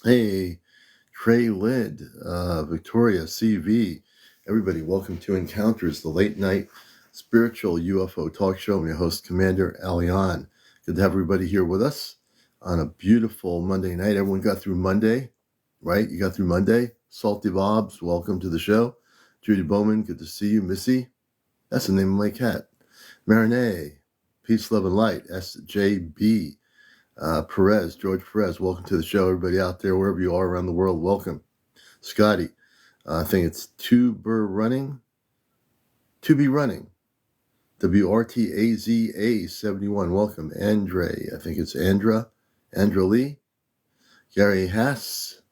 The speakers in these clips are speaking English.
Hey, Trey Lid, Victoria, CV, everybody, welcome to Encounters, the late night spiritual UFO talk show. I'm your host, CmdrAleon. Good to have everybody here with us on a beautiful Monday night. Everyone got through Monday, right? You got through Monday. Salty Bobs, welcome to the show. Judy Bowman, good to see you. Missy, that's the name of my cat. Marinee, Peace, Love, and Light, SJB. Perez, George Perez, welcome to the show. Everybody out there, wherever you are around the world, welcome. Scotty, I think it's to be running. WRTAZA 71, welcome. Andre, I think it's Andra Lee. Gary Hass,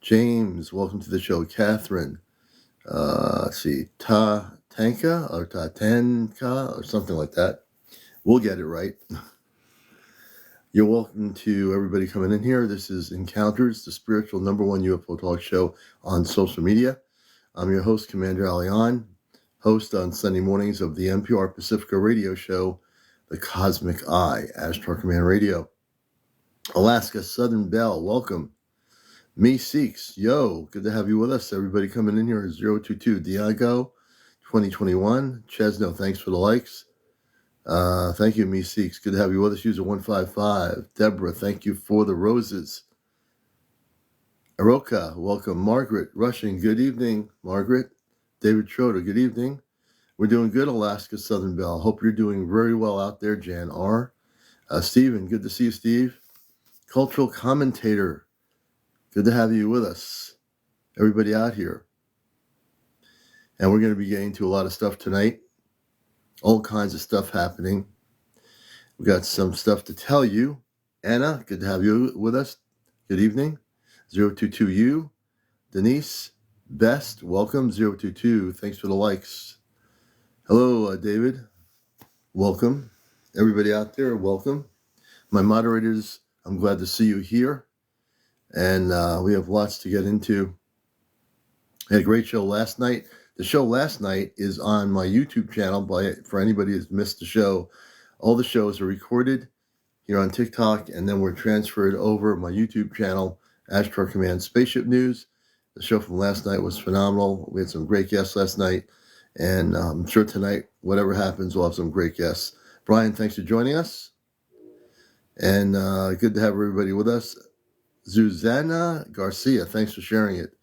James, welcome to the show. Catherine, let's see, Tanka or Tatanka or something like that. We'll get it right. You're welcome to everybody coming in here. This is Encounters, the spiritual #1 UFO talk show on social media. I'm your host, CmdrAleon, host on Sunday mornings of the NPR Pacifica radio show, The Cosmic Eye, Ashtar Command Radio. Alaska Southern Belle, welcome. Me Seeks, yo, good to have you with us. Everybody coming in here is 022 Diago 2021. Chesno, thanks for the likes. Thank you, Me Seeks. Good to have you with us. User 155. Deborah, thank you for the roses. Aroka, welcome. Margaret Rushing, good evening, Margaret. David Schroeder, good evening. We're doing good, Alaska Southern Belle. Hope you're doing very well out there, Jan R. Stephen, good to see you, Steve. Cultural commentator, good to have you with us. Everybody out here. And we're going to be getting to a lot of stuff tonight. All kinds of stuff happening. We got some stuff to tell you. Anna, good to have you with us. Good evening. 022U. Denise, Best, welcome. 022, thanks for the likes. Hello, David. Welcome. Everybody out there, welcome. My moderators, I'm glad to see you here. And we have lots to get into. I had a great show last night. The show last night is on my YouTube channel. For anybody who's missed the show, all the shows are recorded here on TikTok, and then we're transferred over my YouTube channel, Ashtar Command Spaceship News. The show from last night was phenomenal. We had some great guests last night, and I'm sure tonight, whatever happens, we'll have some great guests. Brian, thanks for joining us, and good to have everybody with us. Zuzana Garcia, thanks for sharing it.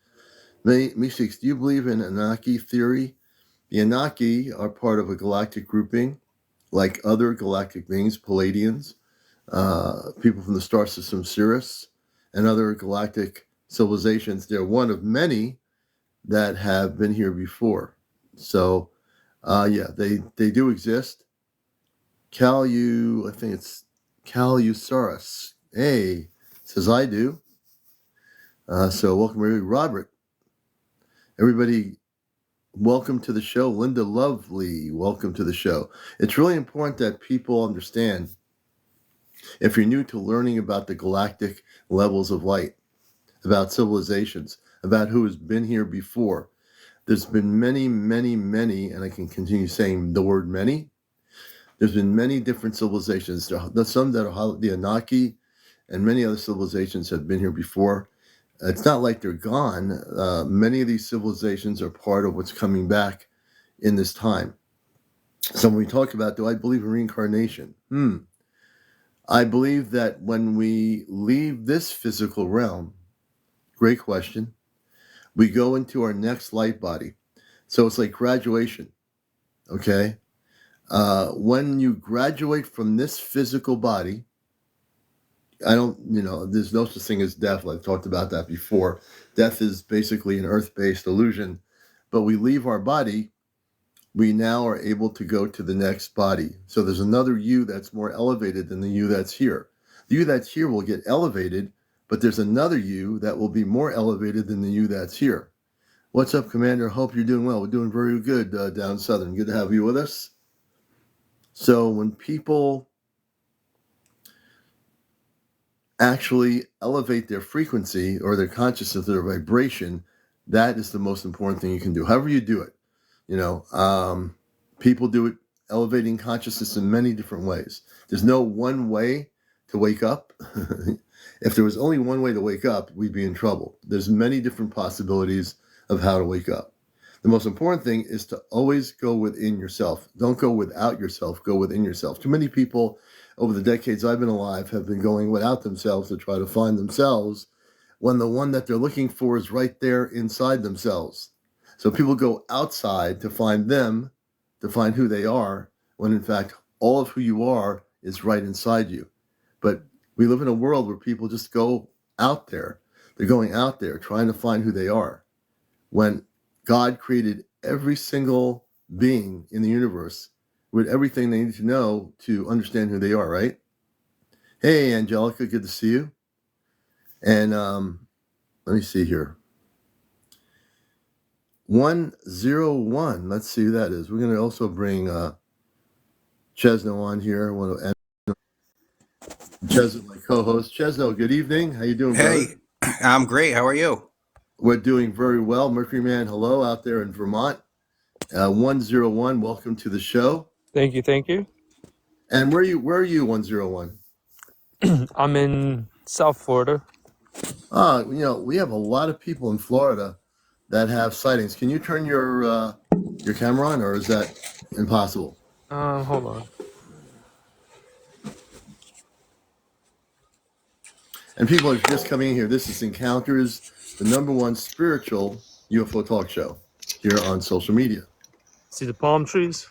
Meeseeks, do you believe in Anunnaki theory? The Anunnaki are part of a galactic grouping, like other galactic beings, Palladians, people from the star system Sirius, and other galactic civilizations. They're one of many that have been here before. So, they do exist. I think it's Calusaurus. Hey, says I do. So welcome, Robert. Everybody, welcome to the show. Linda Lovely, welcome to the show. It's really important that people understand, if you're new to learning about the galactic levels of light, about civilizations, about who has been here before, there's been many, and I can continue saying the word many. There's been many different civilizations. There's some that are the Anunnaki, and many other civilizations have been here before. It's not like they're gone. Many of these civilizations are part of what's coming back in this time. So when we talk about, do I believe in reincarnation? I believe that when we leave this physical realm, great question, we go into our next light body. So it's like graduation, okay? When you graduate from this physical body, there's no such thing as death. I've talked about that before. Death is basically an earth-based illusion. But we leave our body, we now are able to go to the next body. So there's another you that's more elevated than the you that's here. The you that's here will get elevated, but there's another you that will be more elevated than the you that's here. What's up, Commander? Hope you're doing well. We're doing very good down southern. Good to have you with us. So when people actually elevate their frequency or their consciousness, their vibration, that is the most important thing you can do. However you do it, people do it elevating consciousness in many different ways. There's no one way to wake up. If there was only one way to wake up, we'd be in trouble. There's many different possibilities of how to wake up. The most important thing is to always go within yourself. Don't go without yourself, go within yourself. Too many people over the decades I've been alive have been going without themselves to try to find themselves when the one that they're looking for is right there inside themselves. So people go outside to find them, to find who they are, when in fact, all of who you are is right inside you. But we live in a world where people just go out there. They're going out there trying to find who they are. When God created every single being in the universe with everything they need to know to understand who they are, right? Hey, Angelica, good to see you. And let me see here. 101. Let's see who that is. We're going to also bring Chesno on here. Chesno, my co-host. Chesno, good evening. How you doing, brother? Hey, I'm great. How are you? We're doing very well. Mercury Man, hello out there in Vermont. 101, welcome to the show. Thank you. And where are you, 101? I'm in South Florida. We have a lot of people in Florida that have sightings. Can you turn your camera on, or is that impossible? Hold on. And people are just coming in here. This is Encounters, the #1 spiritual UFO talk show here on social media. See the palm trees?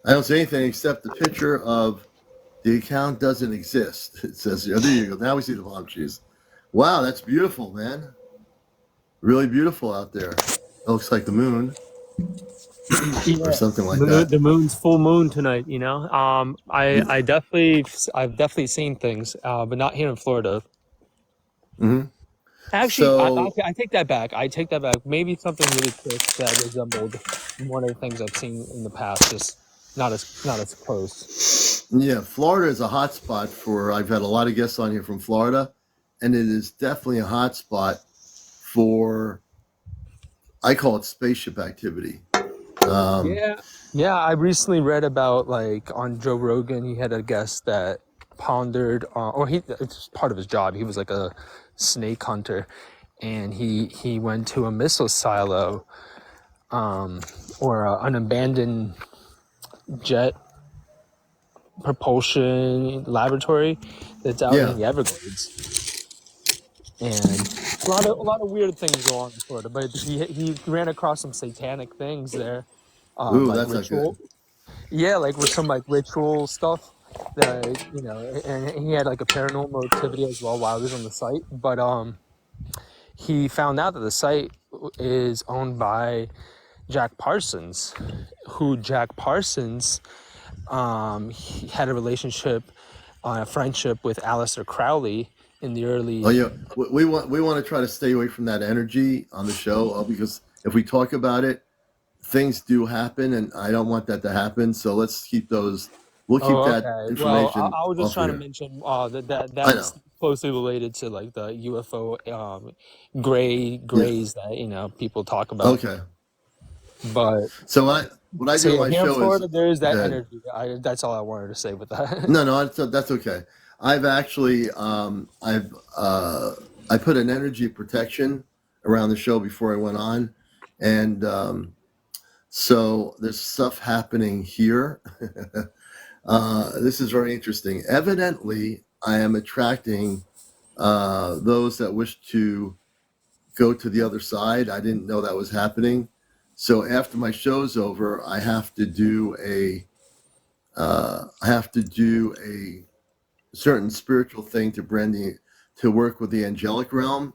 I don't see anything except the picture of the account doesn't exist. It says, oh, there you go. Now we see the palm trees. Wow, that's beautiful, man. Really beautiful out there. It looks like the moon. Or something like that. The moon's full moon tonight. I've definitely seen things, but not here in Florida. Mm-hmm. Actually, So, I take that back. Maybe something really quick that resembled one of the things I've seen in the past, just not as close. yeah, Florida is a hot spot I've had a lot of guests on here from Florida, and it is definitely a hot spot for, I call it spaceship activity. Yeah. I recently read about, like, on Joe Rogan, he had a guest that pondered, it's part of his job. He was like a snake hunter, and he went to a missile silo, or an abandoned jet propulsion laboratory that's out in the Everglades, and a lot of weird things go on in Florida. But he ran across some satanic things there, Ooh, like that's not ritual. good. Yeah, like with some like ritual stuff that and he had like a paranormal activity as well while he was on the site. But he found out that the site is owned by Jack Parsons, he had a relationship, a friendship with Aleister Crowley in the early. Oh yeah, we want to try to stay away from that energy on the show because if we talk about it, things do happen, and I don't want that to happen. So let's keep those. We'll keep that Okay. Well, information I was just off of trying to here. mention that I know. was closely related to like the UFO Yeah. grays that people talk about. Okay. But So what I so do on yeah, my here in show is Florida, there is that good. energy. That's all I wanted to say with that. No, that's okay. I've actually I put an energy protection around the show before I went on, and so there's stuff happening here. This is very interesting. Evidently, I am attracting those that wish to go to the other side. I didn't know that was happening. So after my show's over, I have to do a certain spiritual thing to work with the angelic realm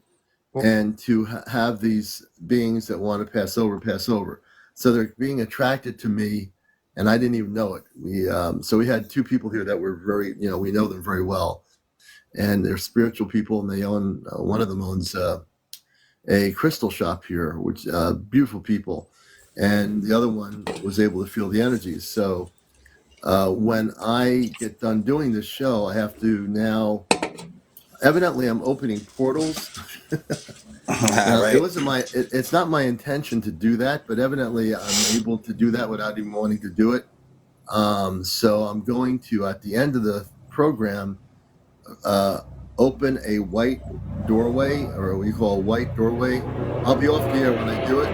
and to have these beings that want to pass over. So they're being attracted to me, and I didn't even know it. We had two people here that were very, we know them very well, and they're spiritual people, and they own one of them owns a crystal shop here, which beautiful people, and the other one was able to feel the energies. So when I get done doing this show, I have to now. Evidently, I'm opening portals. Now, Right. it's not my intention to do that, but evidently I'm able to do that without even wanting to do it. So I'm going to, at the end of the program, open a white doorway, or what you call a white doorway. I'll be off the air when I do it.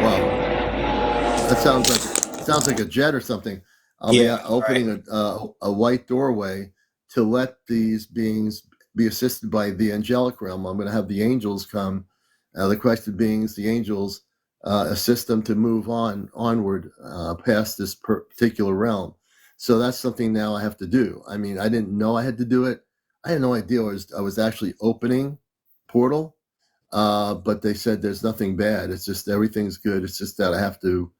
Wow, that sounds like a jet or something. I'll be Yeah, right. opening a white doorway to let these beings be assisted by the angelic realm. I'm going to have the angels come, the Christed beings, the angels, assist them to move onward past this particular realm. So that's something now I have to do. I mean, I didn't know I had to do it. I had no idea I was actually opening portal, but they said there's nothing bad. It's just everything's good. It's just that I have to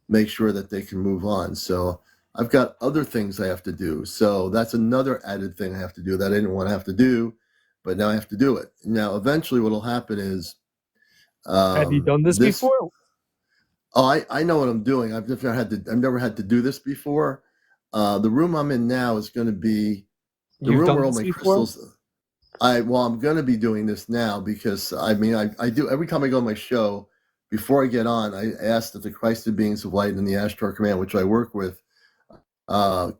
make sure that they can move on. So I've got other things I have to do. So that's another added thing I have to do that I didn't want to have to do, but now I have to do it. Now, eventually, what will happen is Have you done this this. before? Oh, I know what I'm doing. I've never had to do this before. The room I'm in now is going to be the You've room done where all this my before? crystals. I'm going to be doing this now because I mean I do every time I go on my show. Before I get on, I ask that the Christed beings of light and the Ashtar Command, which I work with,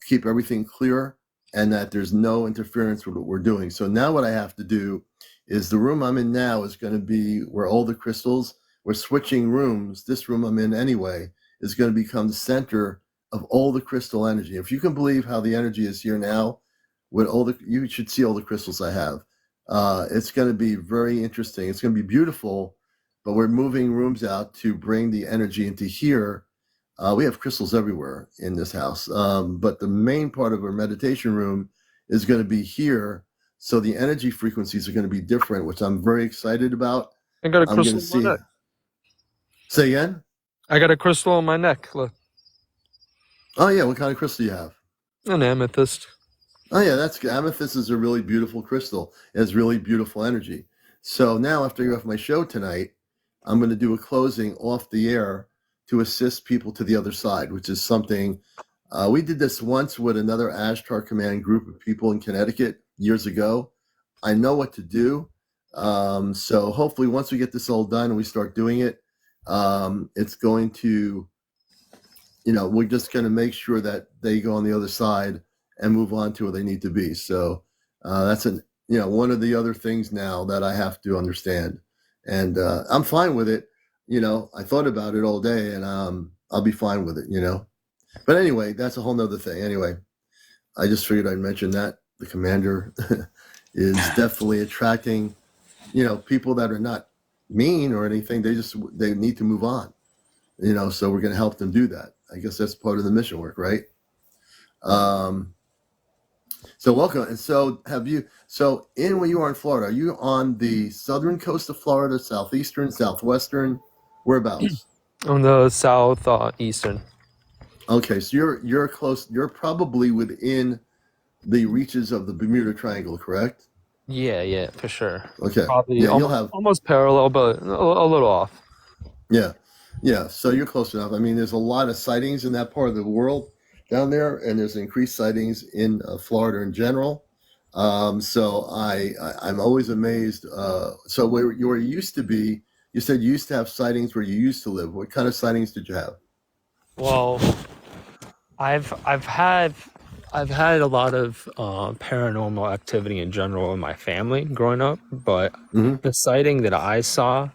keep everything clear and that there's no interference with what we're doing. So now what I have to do is the room I'm in now is going to be where all the crystals, we're switching rooms. This room I'm in anyway is going to become the center of all the crystal energy. If you can believe how the energy is here now, you should see all the crystals I have. It's going to be very interesting. It's going to be beautiful, but we're moving rooms out to bring the energy into here. We have crystals everywhere in this house, but the main part of our meditation room is going to be here. So the energy frequencies are going to be different, which I'm very excited about. I got a I'm going crystal to on my see. neck. Say again? I got a crystal on my neck. Look, Oh, yeah. What kind of crystal do you have? an amethyst. Oh, yeah. That's good. Amethyst is a really beautiful crystal. It has really beautiful energy. So now, after I get off my show tonight, I'm going to do a closing off the air to assist people to the other side, which is something we did this once with another Ashtar Command group of people in Connecticut years ago. I know what to do. So hopefully, once we get this all done and we start doing it, it's going to, we're just going to make sure that they go on the other side and move on to where they need to be. So that's one of the other things now that I have to understand, and I'm fine with it. I thought about it all day, and I'll be fine with it. But anyway, that's a whole nother thing. Anyway, I just figured I'd mention that the commander is definitely attracting, people that are not mean or anything. They need to move on, so we're going to help them do that. I guess that's part of the mission work, right? So welcome. And so in where you are in Florida, are you on the southern coast of Florida, southeastern, southwestern, whereabouts? On the southeastern. Okay, so you're close. You're probably within the reaches of the Bermuda Triangle, correct? Yeah, for sure. Okay. Probably Yeah, you'll have. almost parallel, but a little off. Yeah, yeah. So you're close enough. I mean, there's a lot of sightings in that part of the world down there, and there's increased sightings in Florida in general. So I'm always amazed. So where you used to be, you said you used to have sightings where you used to live. What kind of sightings did you have? Well, I've had a lot of paranormal activity in general in my family growing up, but Mm-hmm. the sighting that I saw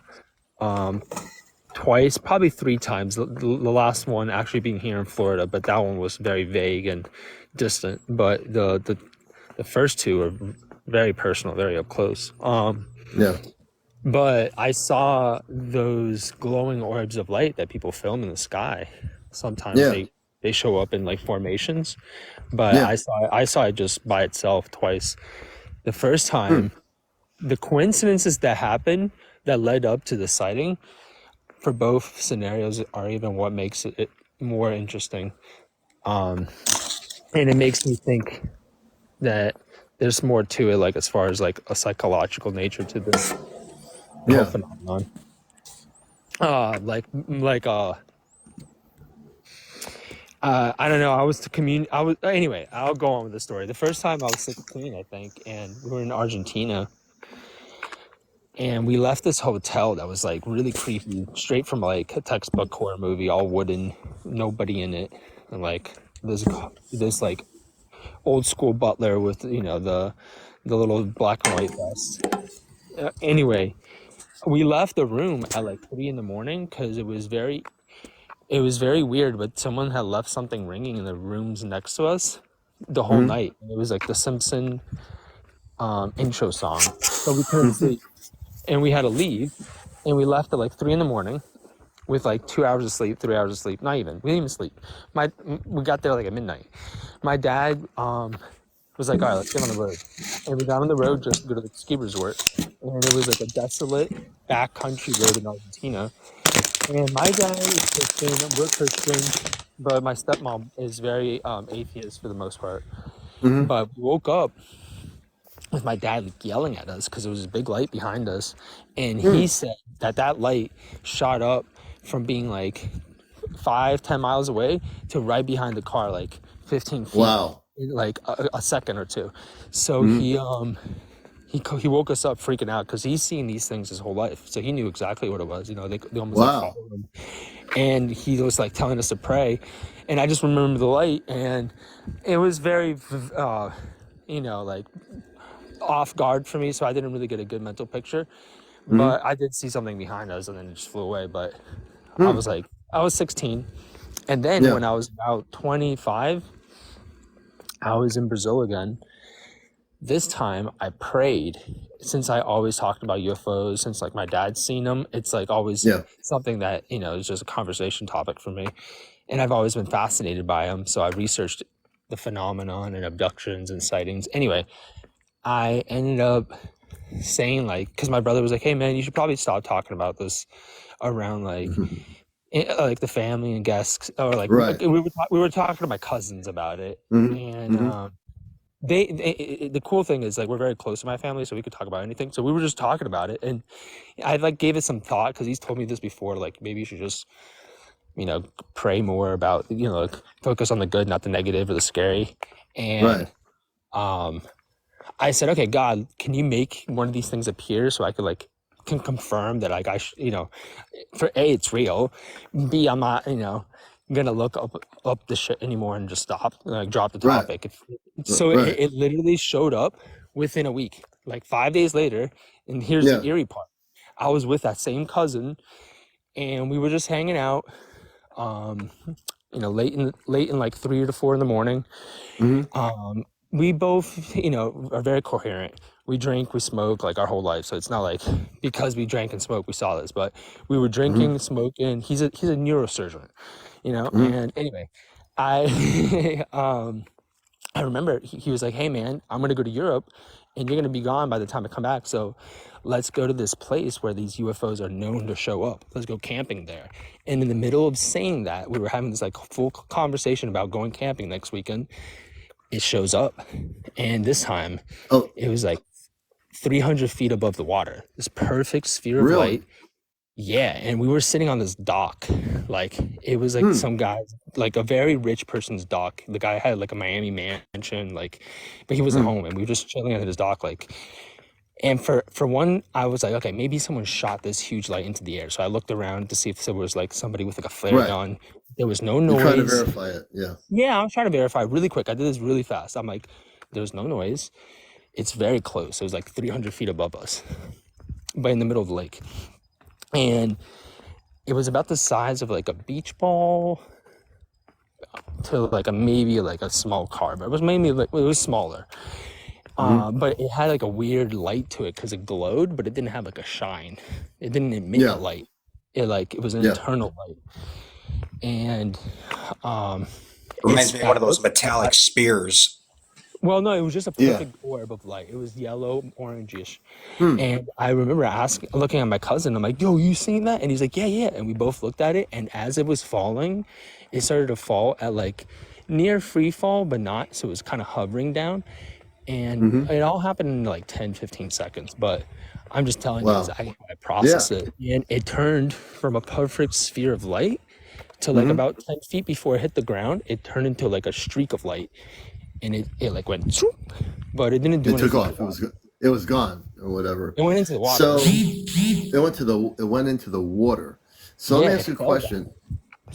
twice, probably three times. The last one actually being here in Florida, but that one was very vague and distant. But the first two are very personal, very up close. Yeah. But I saw those glowing orbs of light that people film in the sky. Sometimes Yeah. they show up in like formations, but Yeah. I saw it just by itself twice. The first time, the coincidences that happened that led up to the sighting for both scenarios are even what makes it more interesting. And it makes me think that there's more to it, like as far as like a psychological nature to this whole Yeah. phenomenon. I don't know. Anyway, I'll go on with the story. The first time I was 16, I think, and we were in Argentina, and we left this hotel that was like really creepy, straight from like a textbook horror movie, all wooden, nobody in it, and like there's like old school butler with the little black and white vest. Anyway, we left the room at like 3 in the morning because it was very weird, but someone had left something ringing in the rooms next to us the whole Mm-hmm. night. It was like the Simpson intro song, so we couldn't sleep, and we had to leave, and we left at like 3 in the morning with like 2 hours of sleep, 3 hours of sleep. Not even. We didn't even sleep. We got there like at midnight. My dad was like, all right, let's get on the road. And we got on the road just to go to the ski resort. And it was like a desolate backcountry road in Argentina. And my dad is Christian, we're Christian, but my stepmom is very atheist for the most part. Mm-hmm. But we woke up with my dad like, yelling at us because there was a big light behind us. And he said that light shot up from being like 5-10 miles away to right behind the car, like 15 feet. Wow. In like a second or two. So he woke us up freaking out because he's seen these things his whole life. So he knew exactly what it was. They almost like followed him. And he was like telling us to pray. And I just remember the light, and it was very, like off guard for me. So I didn't really get a good mental picture. But I did see something behind us, and then it just flew away. But I was 16. And then when I was about 25, I was in Brazil again. This time I prayed. Since I always talked about UFOs, since like my dad's seen them, it's like always something that, is just a conversation topic for me. And I've always been fascinated by them. So I researched the phenomenon and abductions and sightings. Anyway, I ended up saying because my brother was like, hey man, you should probably stop talking about this around like the family and guests, or like we were talking to my cousins about it. And the cool thing is like we're very close to my family, so we could talk about anything. So we were just talking about it, and I like gave it some thought because he's told me this before, like maybe you should just pray more about like focus on the good, not the negative or the scary. And I said, okay, God, can you make one of these things appear so I could can confirm that like for A, it's real, B, I'm not gonna look up the shit anymore and just stop, like drop the topic. It literally showed up within a week, like 5 days later. And here's the eerie part: I was with that same cousin, and we were just hanging out, late in like 3 to 4 in the morning. We both, are very coherent. We drink, we smoke like our whole life. So it's not like because we drank and smoked, we saw this, but we were drinking, smoking. He's a neurosurgeon, and anyway, I, I remember he was like, hey man, I'm going to go to Europe and you're going to be gone by the time I come back. So let's go to this place where these UFOs are known to show up. Let's go camping there. And in the middle of saying that, we were having this like full conversation about going camping next weekend. It shows up, and this time it was like 300 feet above the water, this perfect sphere of light. And we were sitting on this dock, like it was like some guy, like a very rich person's dock. The guy had like a Miami mansion, but he wasn't home, and we were just chilling on his dock, and for one, I was like, okay, maybe someone shot this huge light into the air. So I looked around to see if there was like somebody with like a flare gun. There was no noise. You're trying to verify it, Yeah, I was trying to verify really quick. I did this really fast. I'm like, there's no noise. It's very close. It was like 300 feet above us, but in the middle of the lake. And it was about the size of like a beach ball to like maybe a small car, but it was mainly it was smaller. But it had like a weird light to it because it glowed, but it didn't have like a shine. It didn't emit a light. It was an internal light. And reminds me of one of those metallic spears. Well, no, it was just a perfect orb of light. It was yellow, orangish. And I remember looking at my cousin. I'm like, yo, you seen that? And he's like, yeah. And we both looked at it. And as it was falling, it started to fall at like near free fall, but not. So it was kind of hovering down. And it all happened in like 10, 15 seconds. But I'm just telling you, I processed it. And it turned from a perfect sphere of light to like about 10 feet before it hit the ground. It turned into like a streak of light. And it like went, but it didn't do anything. It took off. It was gone or whatever. It went into the water. So it went into the water. So let me ask you a question.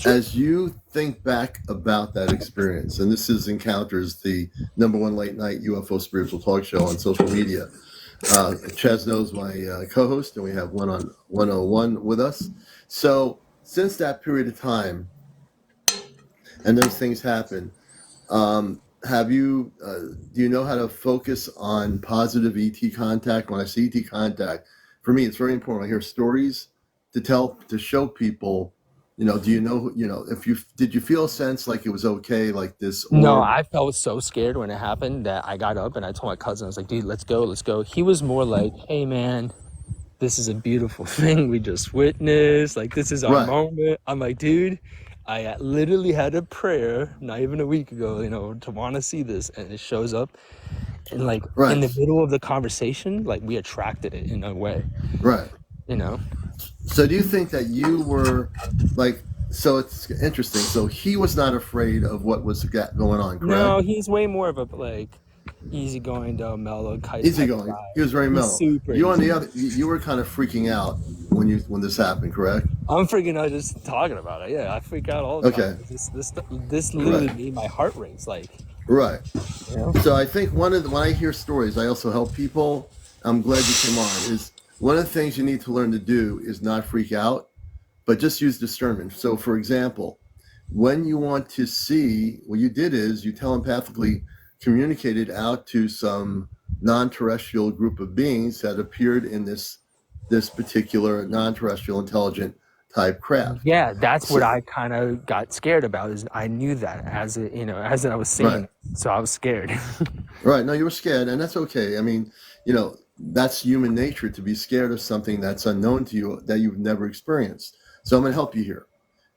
As you think back about that experience, and this is Encounters, the #1 late night UFO spiritual talk show on social media. Chaz knows my co-host, and we have one on 101 with us. So since that period of time, and those things happen, have you? Do you know how to focus on positive ET contact? When I say ET contact, for me, it's very important. I hear stories to show people. Do you know? If did you feel a sense like it was okay, like this No, orb? I felt so scared when it happened that I got up and I told my cousin, I was like, dude, let's go. He was more like, hey, man, this is a beautiful thing we just witnessed. Like, this is our Right, moment. I'm like, dude, I literally had a prayer not even a week ago, to want to see this. And it shows up. And, like, in right, the middle of the conversation, like, we attracted it in a way, right. you know? So do you think that you were like? So it's interesting. So he was not afraid of what was going on, No, correct? he's way more of a, like, easygoing, mellow type of Easygoing. guy. He was very He's mellow. super You on the easy. other, you were kind of freaking out when this happened, correct? I'm freaking out just talking about it. Yeah, I freak out all the time. Okay, This literally right, made my heart race. Like, right. you know? So I think when I hear stories, I also help people. I'm glad you came on. Is one of the things you need to learn to do is not freak out, but just use discernment. So, for example, when you want to see, what you did is you telepathically communicated out to some non-terrestrial group of beings that appeared in this particular non-terrestrial intelligent type craft. Yeah, that's what So, I kind of got scared about. Is I knew that as I was right, seeing it, so I was scared. right. No, you were scared, and that's okay. I mean, that's human nature to be scared of something that's unknown to you that you've never experienced. So I'm going to help you here.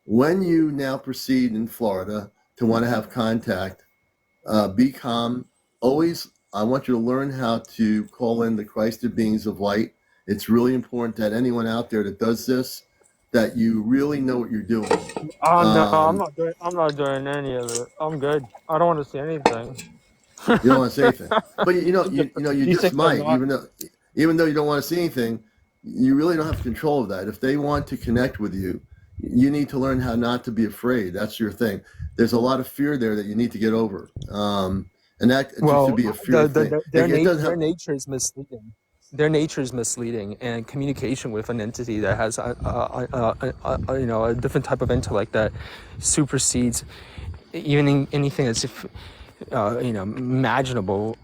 When you now proceed in Florida to want to have contact, be calm. Always, I want you to learn how to call in the Christed beings of light. It's really important that anyone out there that does this, that you really know what you're doing. Oh no, Um, I'm not doing any of it. I'm good. I don't want to see anything. you don't want to say anything, but you You just think I'm might, not? even though you don't want to see anything, you really don't have control of that. If they want to connect with you, you need to learn how not to be afraid. That's your thing. There's a lot of fear there that you need to get over, and that should Well, be a fear thing. It doesn't their have nature is misleading. Their nature is misleading, and communication with an entity that has a different type of intellect that supersedes even anything that's imaginable,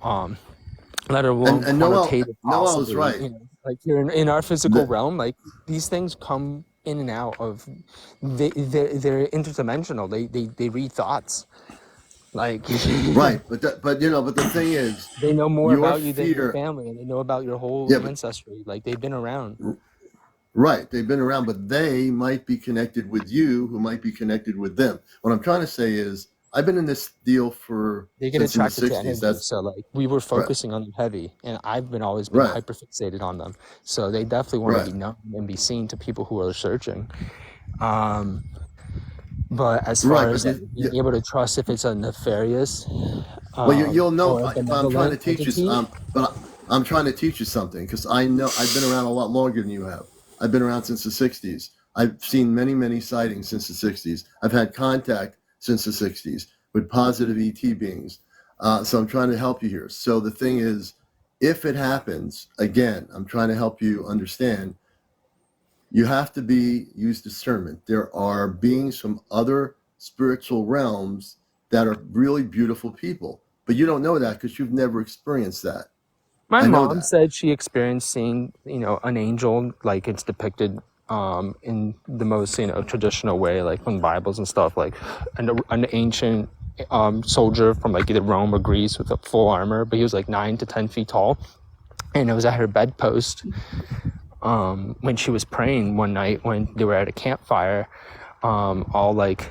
let alone and Noel quantitative, Noel is possibly. right. Like here in our physical The, realm, like these things come in and out of. They're interdimensional. They read thoughts. Like right, but the thing is, they know more your about you than your fear. family, and they know about your whole Yeah, but ancestry. Like they've been around. right, they've been around, but they might be connected with you, who might be connected with them. What I'm trying to say is, I've been in this deal They get since in the attracted to '60s. energy. That's So like we were right, focusing on them heavy, and I've been always been right, hyper fixated on them. So they definitely want to right, be known and be seen to people who are searching. Um, but as far right. as like being able to trust if it's a nefarious Well, you'll know, or a but I'm trying to benevolent teach you. entity, I'm trying to teach you something because I know I've been around a lot longer than you have. I've been around since the '60s. I've seen many sightings since the '60s. I've had contact since the '60s with positive ET beings. So I'm trying to help you here. So the thing is, if it happens again, I'm trying to help you understand. You have to use discernment. There are beings from other spiritual realms that are really beautiful people, but you don't know that because you've never experienced that. my I know mom that. said she experienced seeing, an angel like it's depicted in the most, traditional way, like from Bibles and stuff, like an ancient soldier from like either Rome or Greece with a full armor, but he was like 9 to 10 feet tall, and it was at her bedpost when she was praying one night when they were at a campfire, all like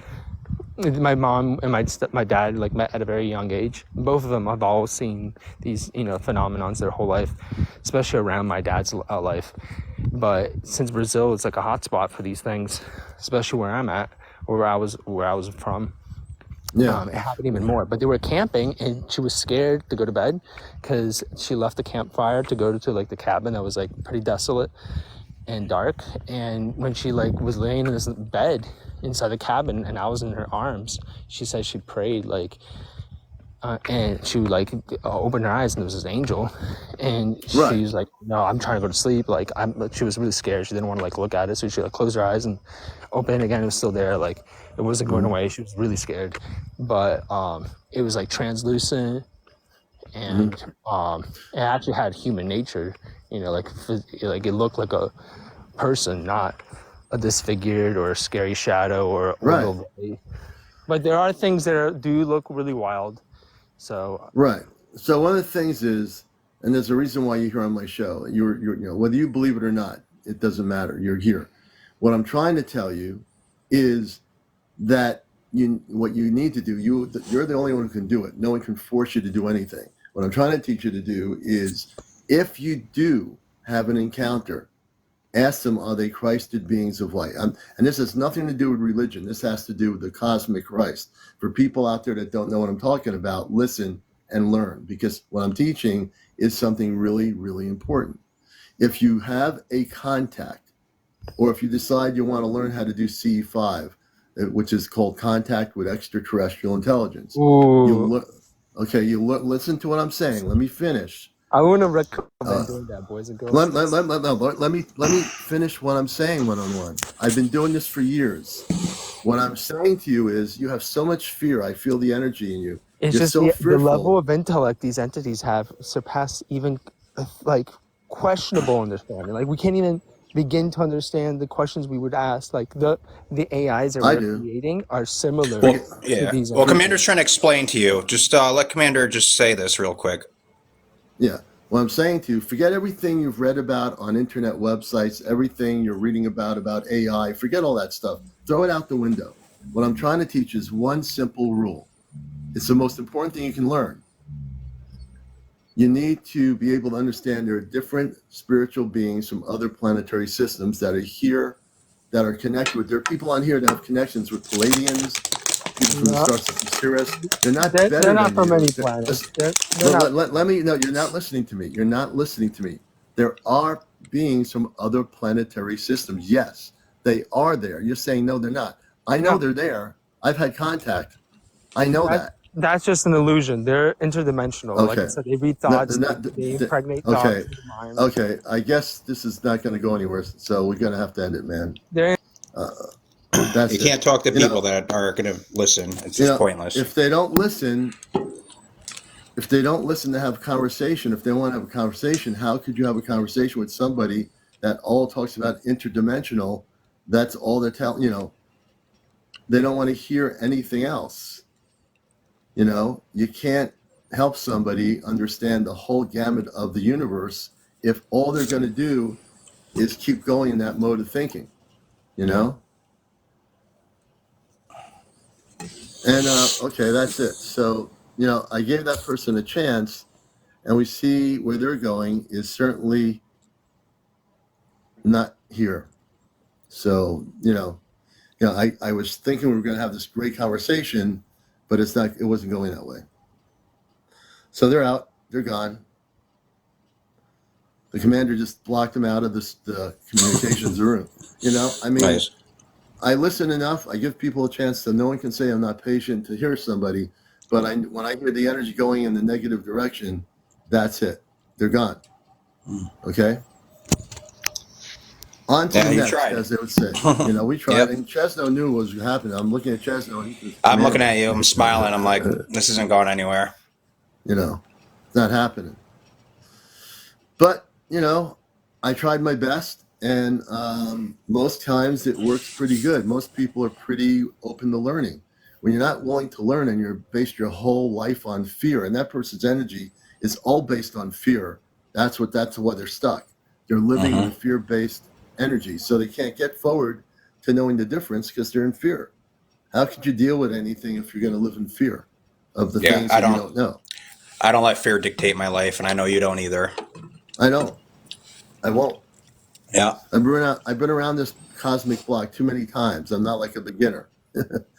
my mom and my dad like met at a very young age. Both of them have all seen these phenomenons their whole life, especially around my dad's life. But since Brazil is like a hot spot for these things, especially where I'm at or where I was from, Yeah. it happened even more. But they were camping, and she was scared to go to bed because she left the campfire to go to like the cabin that was like pretty desolate. and dark. And when she like was laying in this bed inside the cabin and I was in her arms, she said she prayed like and she would like open her eyes and there was this angel, and Right. she was like, no, I'm trying to go to sleep. Like she was really scared. She didn't want to like look at it, so she like closed her eyes and opened it again. It was still there. Like it wasn't going away. She was really scared, but it was like translucent, and it actually had human nature. You know, like it looked like a person, not a disfigured or a scary shadow or Right. overlay. But there are things that do look really wild. So Right. So one of the things is, and there's a reason why you're here on my show. You're you know, whether you believe it or not, it doesn't matter. You're here. What I'm trying to tell you is that what you need to do, you're the only one who can do it. No one can force you to do anything. What I'm trying to teach you to do is, if you do have an encounter, ask them, are they Christed beings of light? And this has nothing to do with religion. This has to do with the cosmic Christ. For people out there that don't know what I'm talking about, listen and learn, because what I'm teaching is something really, really important. If you have a contact, or if you decide you want to learn how to do C5, which is called contact with extraterrestrial intelligence, listen to what I'm saying. Let me finish. I wouldn't recommend doing that, boys and girls. Let me finish what I'm saying one-on-one. I've been doing this for years. What I'm saying to you is, you have so much fear. I feel the energy in you. It's You're just so the fearful. level of intellect these entities have surpassed even like questionable understanding. Like we can't even begin to understand the questions we would ask. Like the AIs that we're creating are similar to these. Well, Commander's trying to explain to you. Just let Commander just say this real quick. Yeah. What I'm saying to you, forget everything you've read about on internet websites, everything you're reading about AI, forget all that stuff. Throw it out the window. What I'm trying to teach is one simple rule. It's the most important thing you can learn. You need to be able to understand there are different spiritual beings from other planetary systems that are here, that are connected with. There are people on here that have connections with Palladians, people from the star system Sirius. They're not better they're not than from you. any planet. Let me. No, you're not listening to me. You're not listening to me. There are beings from other planetary systems. Yes, they are there. You're saying no, they're not. I know they're there. I've had contact. I know that. That's just an illusion. They're interdimensional. Okay. Like I said, they read thoughts. They impregnate thoughts in the mind. Okay. I guess this is not going to go anywhere, so we're going to have to end it, man. You can't talk to people that are going to listen. It's just pointless. If they don't listen to have a conversation, if they want to have a conversation, how could you have a conversation with somebody that all talks about interdimensional? That's all they're telling, they don't want to hear anything else. You can't help somebody understand the whole gamut of the universe if all they're going to do is keep going in that mode of thinking, And okay, that's it. So, I gave that person a chance, and we see where they're going is certainly not here. So, I was thinking we were going to have this great conversation, but it wasn't going that way. So they're out, they're gone. The commander just blocked them out of the communications room. Nice. I listen enough. I give people a chance so no one can say I'm not patient to hear somebody. But when I hear the energy going in the negative direction, that's it. They're gone. Okay? On to the next, as they would say. We tried. Yep. And Chesno knew what was happening. I'm looking at Chesno. I'm looking at you. I'm smiling. I'm like, this isn't going anywhere. It's not happening. But, I tried my best. And most times it works pretty good. Most people are pretty open to learning. When you're not willing to learn and you're based your whole life on fear, and that person's energy is all based on fear, that's why they're stuck. They're living in a fear-based energy, so they can't get forward to knowing the difference because they're in fear. How could you deal with anything if you're going to live in fear of the things that you don't know? I don't let fear dictate my life, and I know you don't either. I know. I won't. Yeah. I've been around this cosmic block too many times. I'm not like a beginner.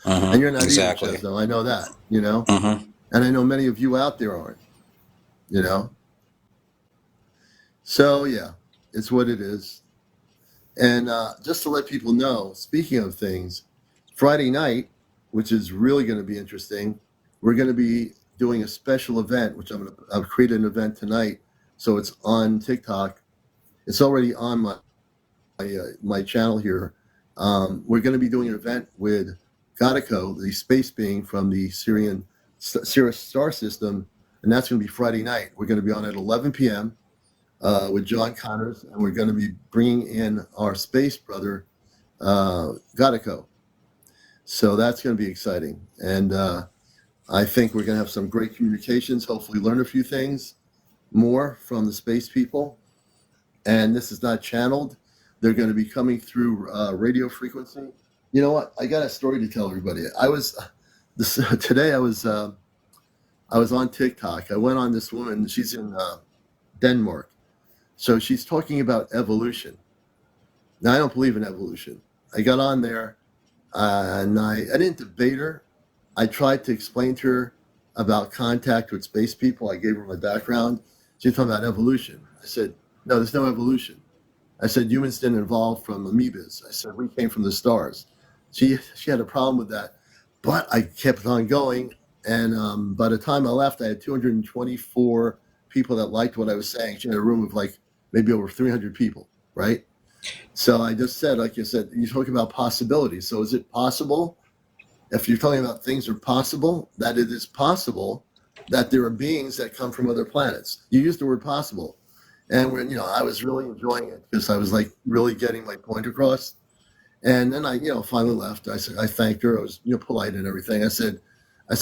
And you're not exactly. either, Chesno. I know that, And I know many of you out there aren't, So, yeah, it's what it is. And just to let people know, speaking of things, Friday night, which is really going to be interesting, we're going to be doing a special event, which I've created an event tonight. So it's on TikTok. It's already on my channel here. We're going to be doing an event with Godico, the space being from the Sirius star system, and that's going to be Friday night. We're going to be on at 11 p.m. With John Connors, and we're going to be bringing in our space brother, Godico. So that's going to be exciting, and I think we're going to have some great communications. Hopefully, learn a few things more from the space people. And this is not channeled. They're going to be coming through radio frequency. You know what? I got a story to tell everybody. Today. I was on TikTok. I went on this woman. She's in Denmark. So she's talking about evolution. Now, I don't believe in evolution. I got on there and I didn't debate her. I tried to explain to her about contact with space people. I gave her my background. She's talking about evolution. I said, no, there's no evolution. I said, humans didn't evolve from amoebas. I said, we came from the stars. She had a problem with that. But I kept on going. And by the time I left, I had 224 people that liked what I was saying. She had a room of like maybe over 300 people, right? So I just said, like you said, you're talking about possibilities. So is it possible, if you're talking about things are possible, that it is possible that there are beings that come from other planets? You used the word possible. And when, I was really enjoying it because I was like really getting my point across. And then I, finally left. I said, I thanked her. I was, polite and everything. I said, I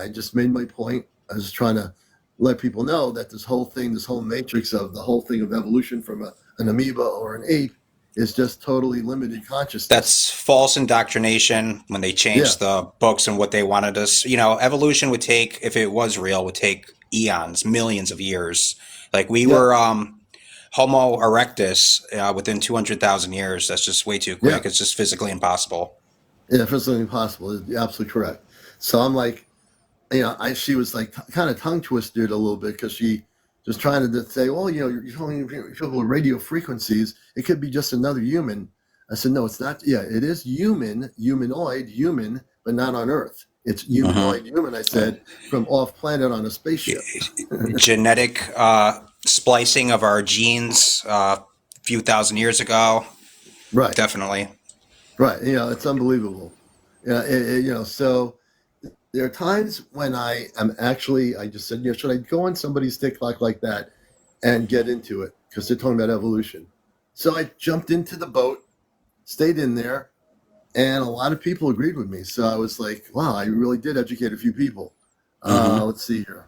just made my point. I was trying to let people know that this whole thing, this whole matrix of the whole thing of evolution from an amoeba or an ape is just totally limited consciousness. That's false indoctrination when they changed the books and what they wanted us. Evolution would take, if it was real, would take eons, millions of years. Like we were Homo erectus within 200,000 years. That's just way too quick. It's just physically impossible. Yeah, physically impossible. You're absolutely correct. So I'm like, she was like kind of tongue twisted a little bit because she was trying to say, well, you're telling people with radio frequencies, it could be just another human. I said, no, it's not. Yeah, it is humanoid, human, but not on Earth. It's humanoid, human, I said, from off planet on a spaceship. Genetic splicing of our genes a few thousand years ago. Right. Definitely. Right. It's unbelievable. So there are times when I just said, should I go on somebody's TikTok like that and get into it? Because they're talking about evolution. So I jumped into the boat, stayed in there, and a lot of people agreed with me. So I was like, wow, I really did educate a few people. Let's see here.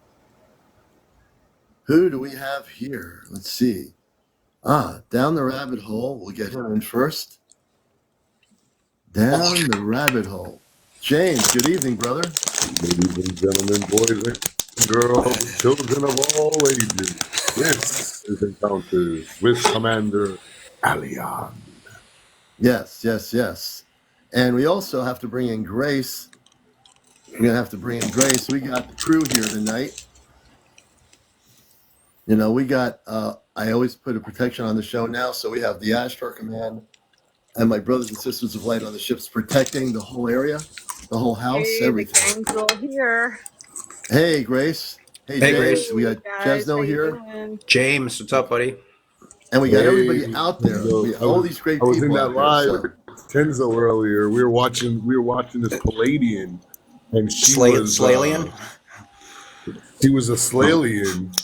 Who do we have here? Let's see. Down the rabbit hole. We'll get him in first. Down the rabbit hole. James, good evening, brother. Ladies and gentlemen, boys and girls, children of all ages, this is Encounters with CmdrAleon. Yes. And we also have to bring in Grace. We're going to have to bring in Grace. We got the crew here tonight. We got, I always put a protection on the show now. So we have the Ashtar Command and my brothers and sisters of light on the ships protecting the whole area, the whole house, everything. The gang's all here. Hey, Grace. Hey, Grace. We got Chesno here. James, what's up, buddy? And we got everybody out there. All these great people. I was in that live with Kenzo earlier. We were watching this Palladian, and she was Slalian. She was a Slalian.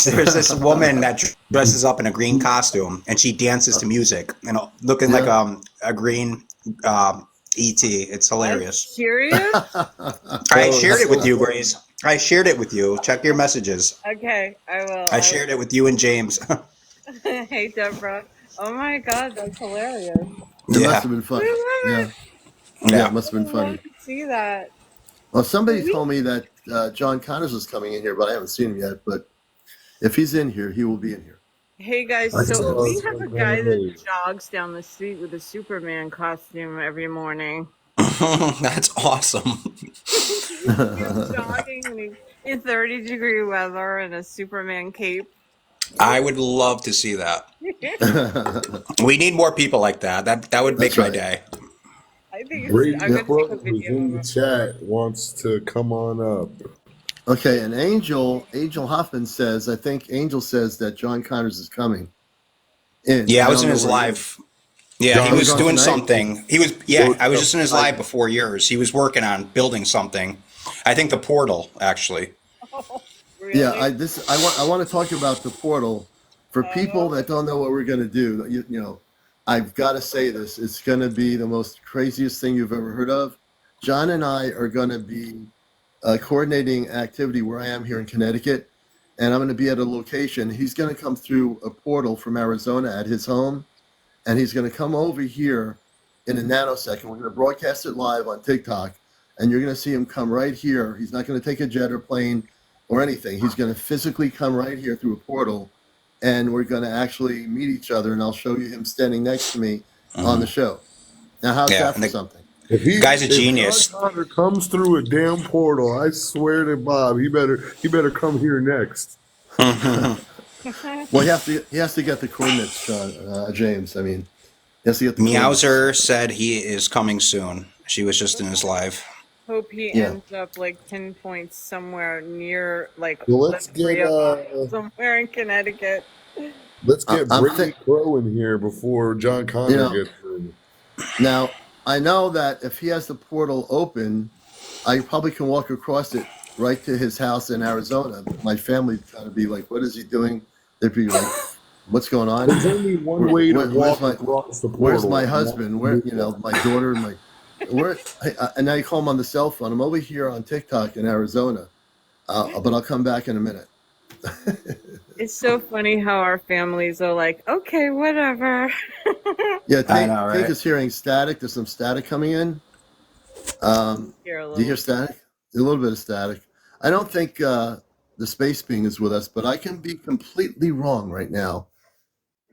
There's this woman that dresses up in a green costume, and she dances to music, and looking like a green ET. It's hilarious. Serious? I shared it with you, Grace. I shared it with you. Check your messages. Okay, I will. I shared it with you and James. Hey, Deborah. Oh my God, that's hilarious. It must have been funny. Yeah, it must have been funny. I see that. Well, somebody told me that John Connors was coming in here, but I haven't seen him yet. But if he's in here, he will be in here. Hey guys, so we have a guy that jogs down the street with a Superman costume every morning. That's awesome. He's jogging in 30-degree weather and a Superman cape. I would love to see that. We need more people like that. That would make That's my right. day. I think it's. Brady I'm gonna take Crow a who's video in of the it. chat wants to come on up. Okay, and Angel Hoffman says, I think Angel says that John Connors is coming in. Yeah, I I was don't in know his where he is. live. Yeah, he Oh, John he's was on doing Connor tonight? something. He was. Yeah, I loaded was up just in his tonight. live before yours. He was working on building something. I think the portal actually. Oh, Yeah, really? I want to talk about the portal for people that don't know what we're going to do. You know, I've got to say this. It's going to be the most craziest thing you've ever heard of. John and I are going to be coordinating activity where I am here in Connecticut, and I'm going to be at a location. He's going to come through a portal from Arizona at his home, and he's going to come over here in a nanosecond. We're going to broadcast it live on TikTok, and you're going to see him come right here. He's not going to take a jet or plane or anything. He's going to physically come right here through a portal, and we're going to actually meet each other, and I'll show you him standing next to me on the show. Now, how's Yeah, that and for the something? guy's a If John genius. Connor comes through a damn portal, I swear to Bob, he better come here next. Well, he has to get the coordinates, James. I mean, he has to get the coordinates. Meowser said he is coming soon. She was just in his live. Hope he Yeah. ends up like pinpoint somewhere near like Well, let's the three get of us, somewhere in Connecticut. I'm Brady Crow in here before John Connor gets in. Now, I know that if he has the portal open, I probably can walk across it right to his house in Arizona. My family's going to be like, what is he doing? They'd be like, what's going on? There's only one way to where's walk across the portal. Where's my husband? Where, my daughter, and now you call him on the cell phone. I'm over here on TikTok in Arizona, but I'll come back in a minute. It's so funny how our families are like, okay, whatever. Yeah, I know, right? Tank is hearing static. There's some static coming in. Do you hear static? A little bit of static. I don't think the space being is with us, but I can be completely wrong right now.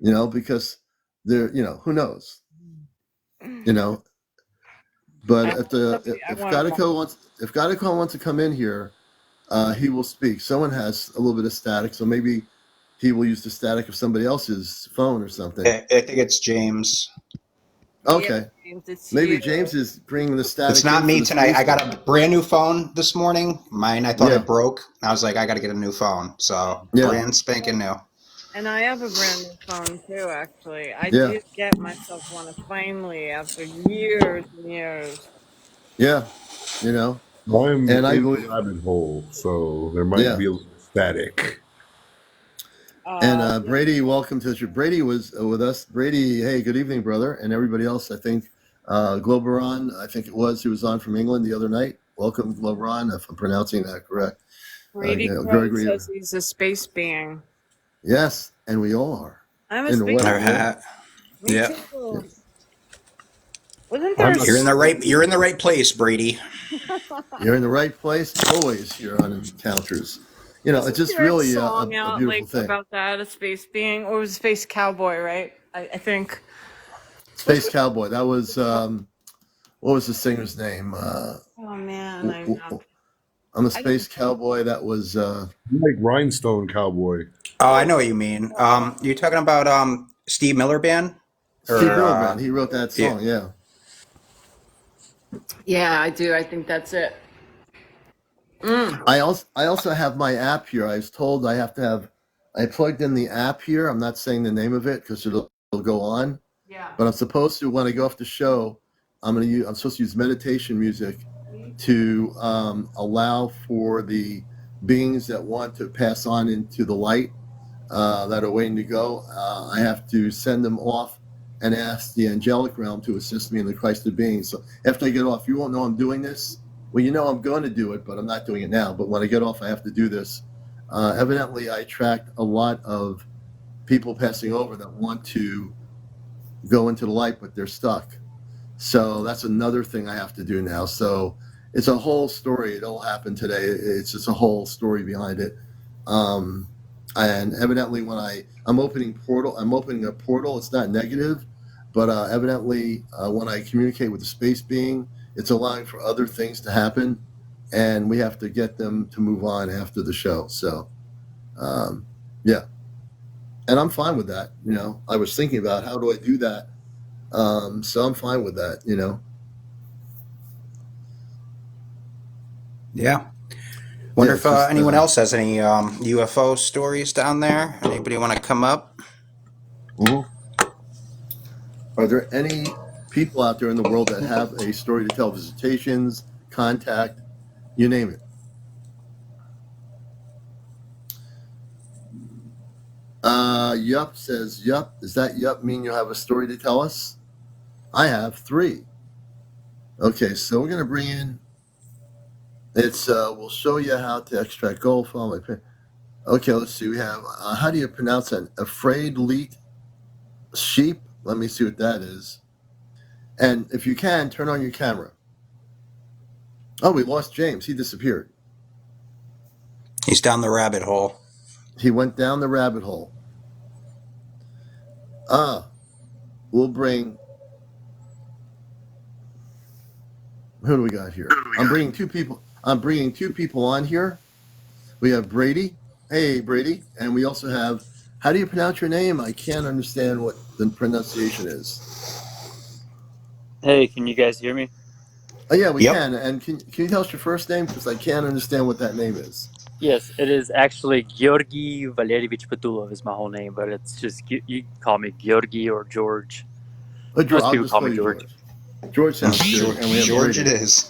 Because there, who knows? But if Gadico wants to come in here, he will speak. Someone has a little bit of static, so maybe he will use the static of somebody else's phone or something. I think it's James. Okay. Yeah, James, Maybe you. James is bringing the static. It's not me tonight. I got a brand new phone this morning. Mine, I thought it broke. I was like, I got to get a new phone. So brand spanking new. And I have a brand new phone too, actually. I did get myself one finally after years and years. Yeah, I'm and I in believe, the rabbit hole, so there might be a little static. And Brady, welcome to the show. Brady was with us. Brady, hey, good evening, brother, and everybody else. I think Globeron, I think it was, who was on from England the other night. Welcome, Globeron, if I'm pronouncing that correct. Brady Crow says he's a space being. Yes, and we all are. I'm a space being. Me too. Wasn't there You're in the right place, Brady. You're in the right place always here on Encounters. It's just really a beautiful thing. About that, a space being, or was it Space Cowboy, right? I think. Space Cowboy. That was what was the singer's name? Oh man, I'm a space cowboy. That was like Rhinestone Cowboy. Oh, I know what you mean. You're talking about Steve Miller Band? Steve Miller Band. He wrote that song. Yeah. Yeah, I do. I think that's it. I also have my app here. I was told I have to have. I plugged in the app here. I'm not saying the name of it because it'll go on. Yeah. But I'm supposed to, when I go off the show, I'm supposed to use meditation music to allow for the beings that want to pass on into the light that are waiting to go. I have to send them off and ask the angelic realm to assist me in the Christ of beings. So after I get off, you won't know I'm doing this. Well, I'm going to do it, but I'm not doing it now. But when I get off, I have to do this. Evidently, I attract a lot of people passing over that want to go into the light, but they're stuck. So that's another thing I have to do now. So it's a whole story. It all happened today. It's just a whole story behind it. And evidently, when I'm opening a portal. It's not negative, but evidently, when I communicate with the space being, it's allowing for other things to happen, and we have to get them to move on after the show. So, yeah. and I'm fine with that. I was thinking about how do I do that. So I'm fine with that. Yeah. Yeah, Wonder if it's just. anyone else has any UFO stories down there. Anybody want to come up? Mhm. Are there any people out there in the world that have a story to tell? Visitations, contact, you name it. Yup says yup. Does that yup mean you have a story to tell us? I have 3. Okay, so we're gonna bring in. It's we'll show you how to extract gold from it. Okay, let's see. We have how do you pronounce that? Afraid leak sheep. Let me see what that is. And if you can, turn on your camera. Oh, we lost James. He disappeared. He's down the rabbit hole. He went down the rabbit hole. We'll bring. Who do we got here? I'm bringing 2 people. I'm bringing 2 people on here. We have Brady. Hey, Brady. And we also have. How do you pronounce your name? I can't understand what the pronunciation is. Hey, can you guys hear me? Oh yeah, we Yep. can. And can you tell us your first name because I can't understand what that name is. Yes, it is actually Georgi Valerievich Petulov is my whole name, but it's just you can call me Georgi or George. Most I'll people just call call me you George. George. George sounds good. And we have George it Brady. is.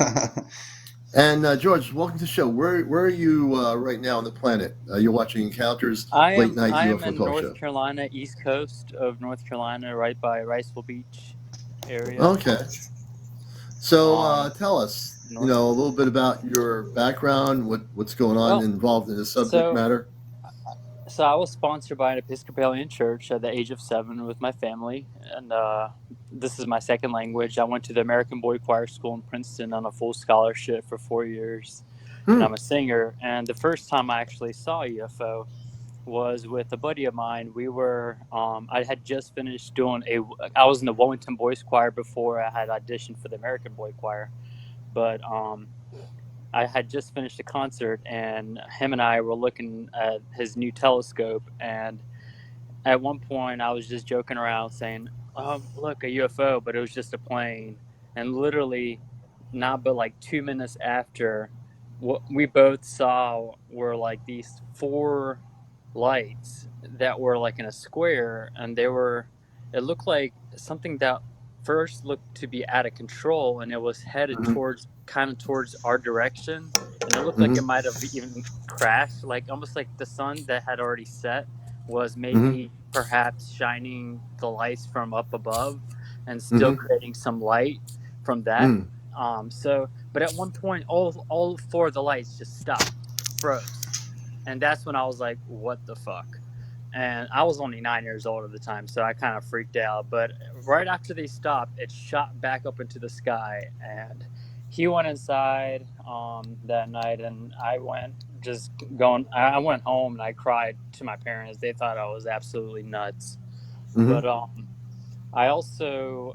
And George, welcome to the show. Where are you right now on the planet? You're watching Encounters I Late am Night I am UFO in Talk North Show. Carolina, East Coast of North Carolina, right by Riceville Beach area. Okay. So Um, tell us, North. a little bit about your background, what's going on Well, involved in the subject so matter. so I was sponsored by an Episcopalian church at the age of 7 with my family, and this is my second language. I went to the American Boy Choir School in Princeton on a full scholarship for 4 years, and Hmm. I'm a singer. And the first time I actually saw a UFO was with a buddy of mine. I had just finished I was in the Wilmington Boys Choir before I had auditioned for the American Boy Choir, but I had just finished a concert, and him and I were looking at his new telescope. And at one point, I was just joking around saying, look, a UFO, but it was just a plane. And literally, not but like 2 minutes after, what we both saw were like these 4 lights that were like in a square, and it looked like something that first looked to be out of control, and it was headed Mm-hmm. towards our direction, and it looked like it Mm-hmm. might have even crashed, like almost like the sun that had already set was Mm-hmm. maybe perhaps shining the lights from up above and still Mm-hmm. creating some light from that. Mm-hmm. But at one point, all 4 of the lights just stopped, froze, and that's when I was like, "What the fuck?" And I was only 9 years old at the time, so I kind of freaked out. But right after they stopped, it shot back up into the sky, and he went inside that night, and I went just going. I went home and I cried to my parents. They thought I was absolutely nuts. Mm-hmm. But I also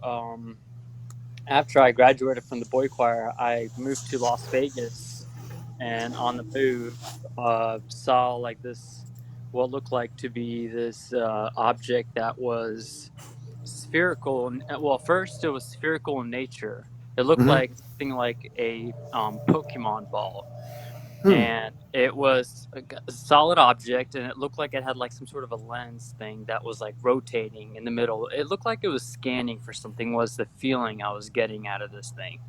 after I graduated from the boy choir, I moved to Las Vegas, and on the move, saw like this what looked like to be this object that was spherical. Well, first it was spherical in nature. It looked Mm-hmm. like something like a Pokemon ball, Hmm. and it was a solid object, and it looked like it had like some sort of a lens thing that was like rotating in the middle. It looked like it was scanning for something, was the feeling I was getting out of this thing.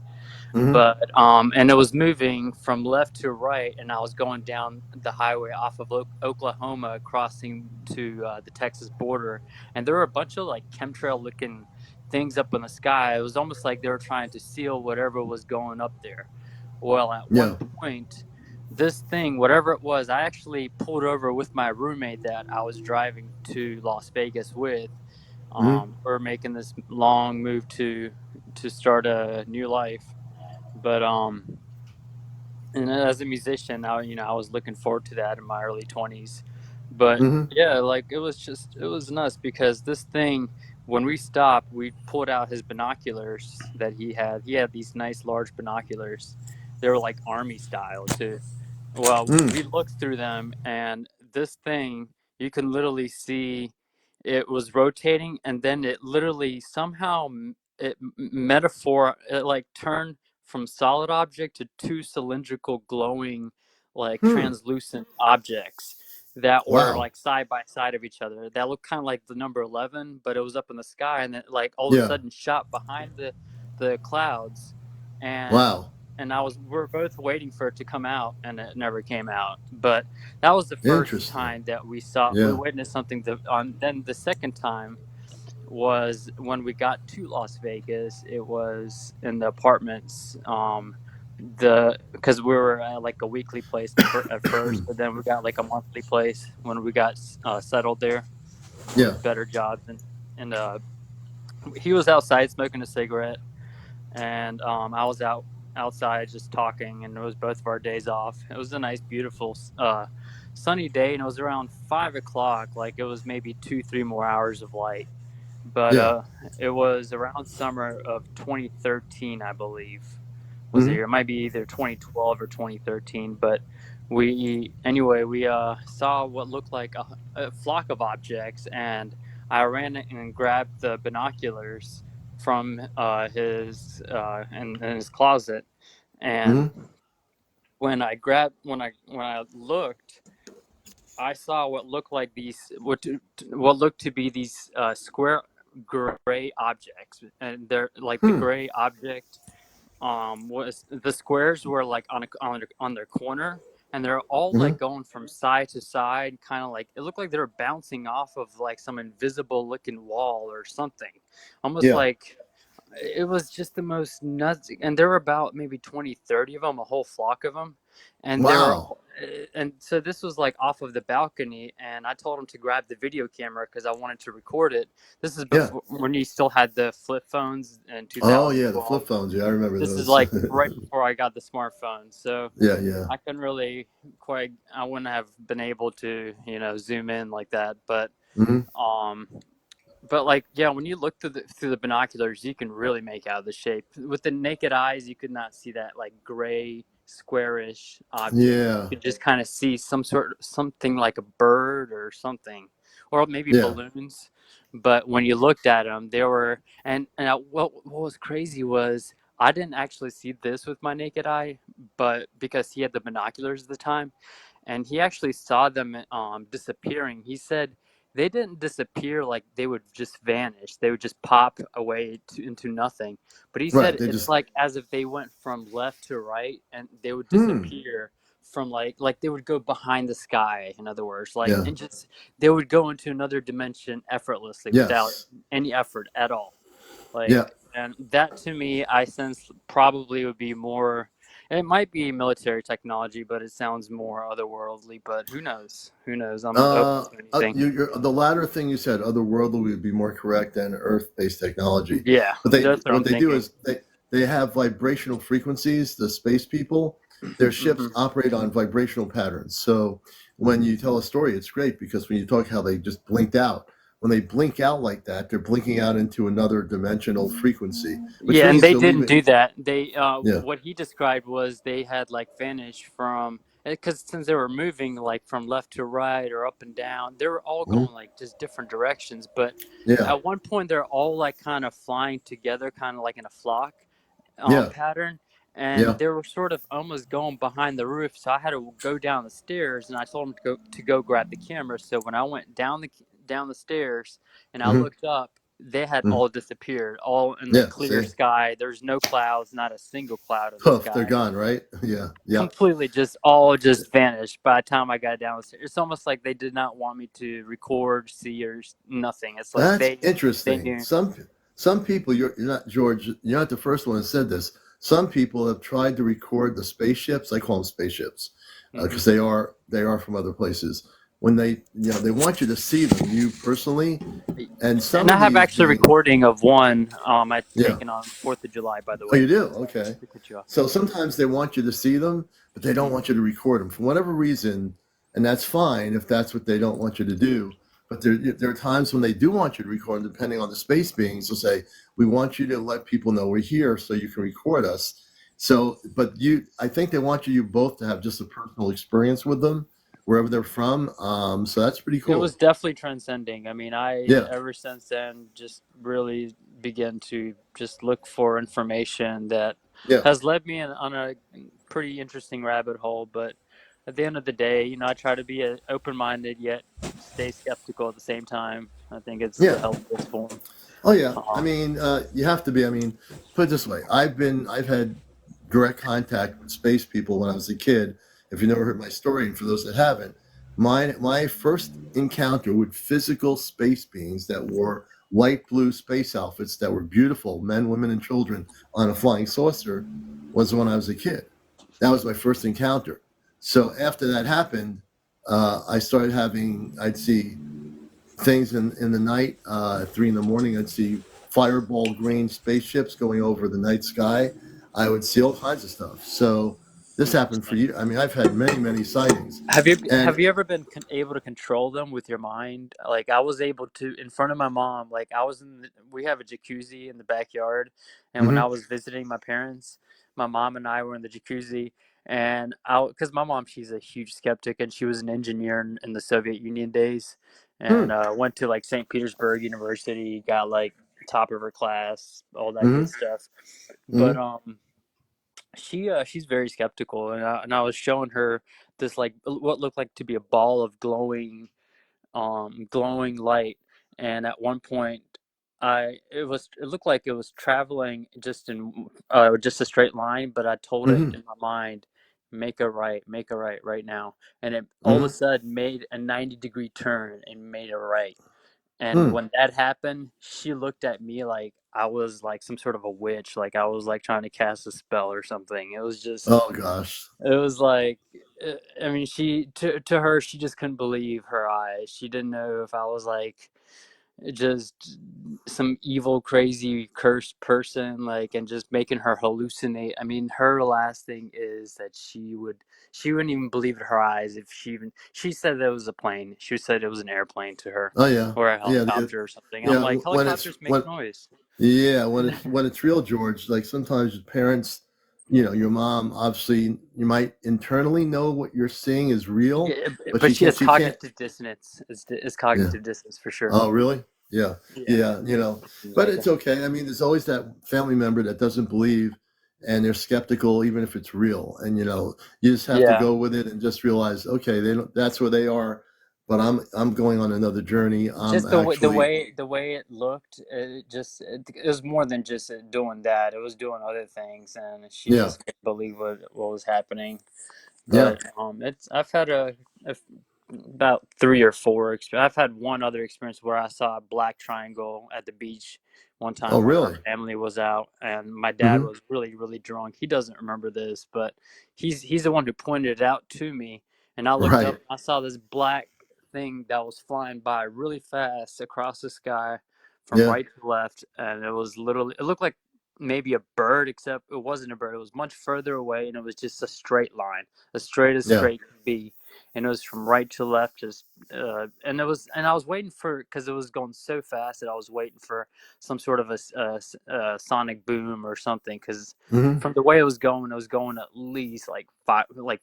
Mm-hmm. But and it was moving from left to right, and I was going down the highway off of Oklahoma, crossing to the Texas border, and there were a bunch of like chemtrail looking things up in the sky. It was almost like they were trying to seal whatever was going up there. Well, at one Yeah. point, this thing, whatever it was, I actually pulled over with my roommate that I was driving to Las Vegas with. Mm-hmm. We're making this long move to start a new life, but and as a musician, I was looking forward to that in my early 20s. But Mm-hmm. yeah, like it was nuts because this thing, when we stopped, we pulled out his binoculars that he had. He had these nice large binoculars. They were like army style too. Well, Mm. we looked through them, and this thing, you can literally see it was rotating, and then it literally somehow it like turned from solid object to two cylindrical glowing like translucent objects that were Wow. like side by side of each other that looked kind of like the number 11, but it was up in the sky, and then like all of a Yeah. sudden shot behind the clouds, and Wow. we're both waiting for it to come out, and it never came out. But that was the first Interesting. time that we Yeah. witnessed something then the second time was when we got to Las Vegas. It was in the apartments. Because we were at like a weekly place at first, but then we got like a monthly place when we got settled there Yeah. with better jobs, and he was outside smoking a cigarette, and I was outside just talking, and it was both of our days off. It was a nice, beautiful, sunny day, and it was around 5 o'clock. Like it was maybe 2-3 more hours of light, but Yeah. it was around summer of 2013, I believe, was the Mm-hmm. year. It might be either 2012 or 2013, but we saw what looked like a flock of objects, and I ran and grabbed the binoculars from his in his closet, and Mm-hmm. when I looked, I saw what looked like what looked to be these square gray objects, and they're like the gray object was the squares were like on their corner, and they're all like Mm-hmm. going from side to side, kind of like it looked like they were bouncing off of like some invisible looking wall or something, almost Yeah. like it was just the most nuts. And there were about maybe 20-30 of them, a whole flock of them, and they were Wow. and so this was like off of the balcony, and I told him to grab the video camera because I wanted to record it. This is Yeah. before, when you still had the flip phones in Oh yeah, the 2012. flip phones. Yeah, I remember This is those. like right before I got the smartphone, so Yeah. Yeah. I couldn't really quite. I wouldn't have been able to, zoom in like that. Mm-hmm. Um, but like, yeah, when you look through the binoculars, you can really make out the shape. With the naked eyes, you could not see that like gray, squarish object. Yeah. You could just kind of see something like a bird or something, or maybe Yeah. balloons. But when you looked at them, they were what was crazy was I didn't actually see this with my naked eye, but because he had the binoculars at the time, and he actually saw them disappearing. He said they didn't disappear like they would just vanish. They would just pop away into nothing. But he Right. said They it's just. like as if they went from left to right, and they would Hmm. disappear from like they would go behind the sky. In other words, like, Yeah. and just they would go into another dimension effortlessly without Yes. any effort at all. Like, Yeah. and that to me, I sense probably would be more. It might be military technology, but it sounds more otherworldly. But who knows? Who knows? I'm open to anything. The latter thing you said, otherworldly, would be more correct than Earth-based technology. Yeah, But that's what what I'm they do thinking. is they have vibrational frequencies. The space people, their ships operate on vibrational patterns. So when you tell a story, it's great because when you talk how they just blinked out, when they blink out like that, they're blinking out into another dimensional frequency, which Yeah, and means they they're didn't leaving. do that. They Yeah. what he described was they had like vanished from, because since they were moving like from left to right or up and down, they were all Mhm. going like just different directions. But Yeah. at one point, they're all like kind of flying together, kind of like in a flock Yeah. pattern, and Yeah. they were sort of almost going behind the roof. So I had to go down the stairs, and I told him to go grab the camera. So when I went down the stairs and I Hmm. looked up, they had Hmm. all disappeared, all in the Yeah. clear See, sky. There's no clouds, not a single cloud in the poof, they're sky. gone. Right. Yeah. Yeah. Completely just all just vanished by the time I got down the stairs. It's almost like they did not want me to record, see, or nothing. It's like That's they interesting. knew. Some people, you're not George. You're not the first one that said this. Some people have tried to record the spaceships. I call them spaceships because they are from other places. When they want you to see them, you personally, and some And I of have these actually a beings. recording of one I Yeah. taken on 4th of July, by the Oh, way. you do? Okay. To cut you off. So sometimes they want you to see them, but they don't want you to record them for whatever reason, and that's fine if that's what they don't want you to do. But there are times when they do want you to record them, depending on the space beings. They'll say, "We want you to let people know we're here, so you can record us." So, but I think they want you both to have just a personal experience with them, wherever they're from. So that's pretty It was cool. definitely transcending. I mean, I Yeah, ever since then just really began to just look for information that yeah, has led me on a pretty interesting rabbit hole. But at the end of the day, I try to be open minded yet stay skeptical at the same time. I think it's the yeah. healthiest form. Oh yeah. I Um, mean, you have to be. I mean, put it this way: I've had direct contact with space people when I was a kid. If you never heard my story, and for those that haven't, my first encounter with physical space beings that wore light blue space outfits that were beautiful, men, women, and children on a flying saucer, was when I was a kid. That was my first encounter. So after that happened, I started having. I'd see things in the night. At 3 in the morning, I'd see fireball green spaceships going over the night sky. I would see all kinds of stuff. So this happened for Interesting. you. I mean, I've had many sightings, Have you and have you ever been able to control them with your mind? Like I was able to in front of my mom. Like I was we have a jacuzzi in the backyard, and when I mm-hmm, was visiting my parents, my mom and I were in the jacuzzi, and I because my mom she's a huge skeptic and she was an engineer in the Soviet Union days, and hmm, went to like St. Petersburg University, got like top of her class, all that mm-hmm, good stuff, but mm-hmm, she's very skeptical, and I was showing her this like what looked like to be a ball of glowing light, and at one point it looked like it was traveling just a straight line, but I told it mm-hmm, in my mind, make a right now, and it all of a mm-hmm, sudden made a 90-degree turn and made a right. And hmm. when that happened, she looked at me like I was like some sort of a witch, like I was like trying to cast a spell or something. It was just, Oh gosh. it was like, I mean, to her, she just couldn't believe her eyes. She didn't know if I was like just some evil, crazy, cursed person, like, and just making her hallucinate. I mean, her last thing is that she wouldn't even believe it her eyes if she said that it was a plane. She said it was an airplane to her, Oh yeah, or a yeah, helicopter or something. I'm yeah. like, When it's helicopters make when noise. Yeah, when it's real, George, like sometimes parents, your mom, obviously, you might internally know what you're seeing is real, Yeah, but but she she can't. has She can't. cognitive dissonance. It's Yeah. cognitive dissonance for sure. Oh, really? Yeah. Yeah, Yeah. But like it's okay. I mean, there's always that family member that doesn't believe, and they're skeptical, even if it's real. And you just have to yeah. go with it and just realize, okay, they don't. That's where they are, but I'm going on another journey. I'm Just the way the actually, way the way it looked, it was more than just doing that. It was doing other things, and she yeah, just couldn't believe what was happening. yeah, But it's I've had about three or four. I've had one other experience where I saw a black triangle at the beach one oh, time when our really? family was out, and my dad Mm-hmm. was really drunk. He doesn't remember this, but he's the one who pointed it out to me, and I looked up Right. and I saw this black thing that was flying by really fast across the sky from Yeah. right to left, and it looked like maybe a bird, except it wasn't a bird. It was much further away, and it was just a straight line, as straight as Yeah. straight could be, and it was from right to left. Just and I was waiting for, because it was going so fast that I was waiting for some sort of a sonic boom or something, because Mm-hmm. from the way it was going at least like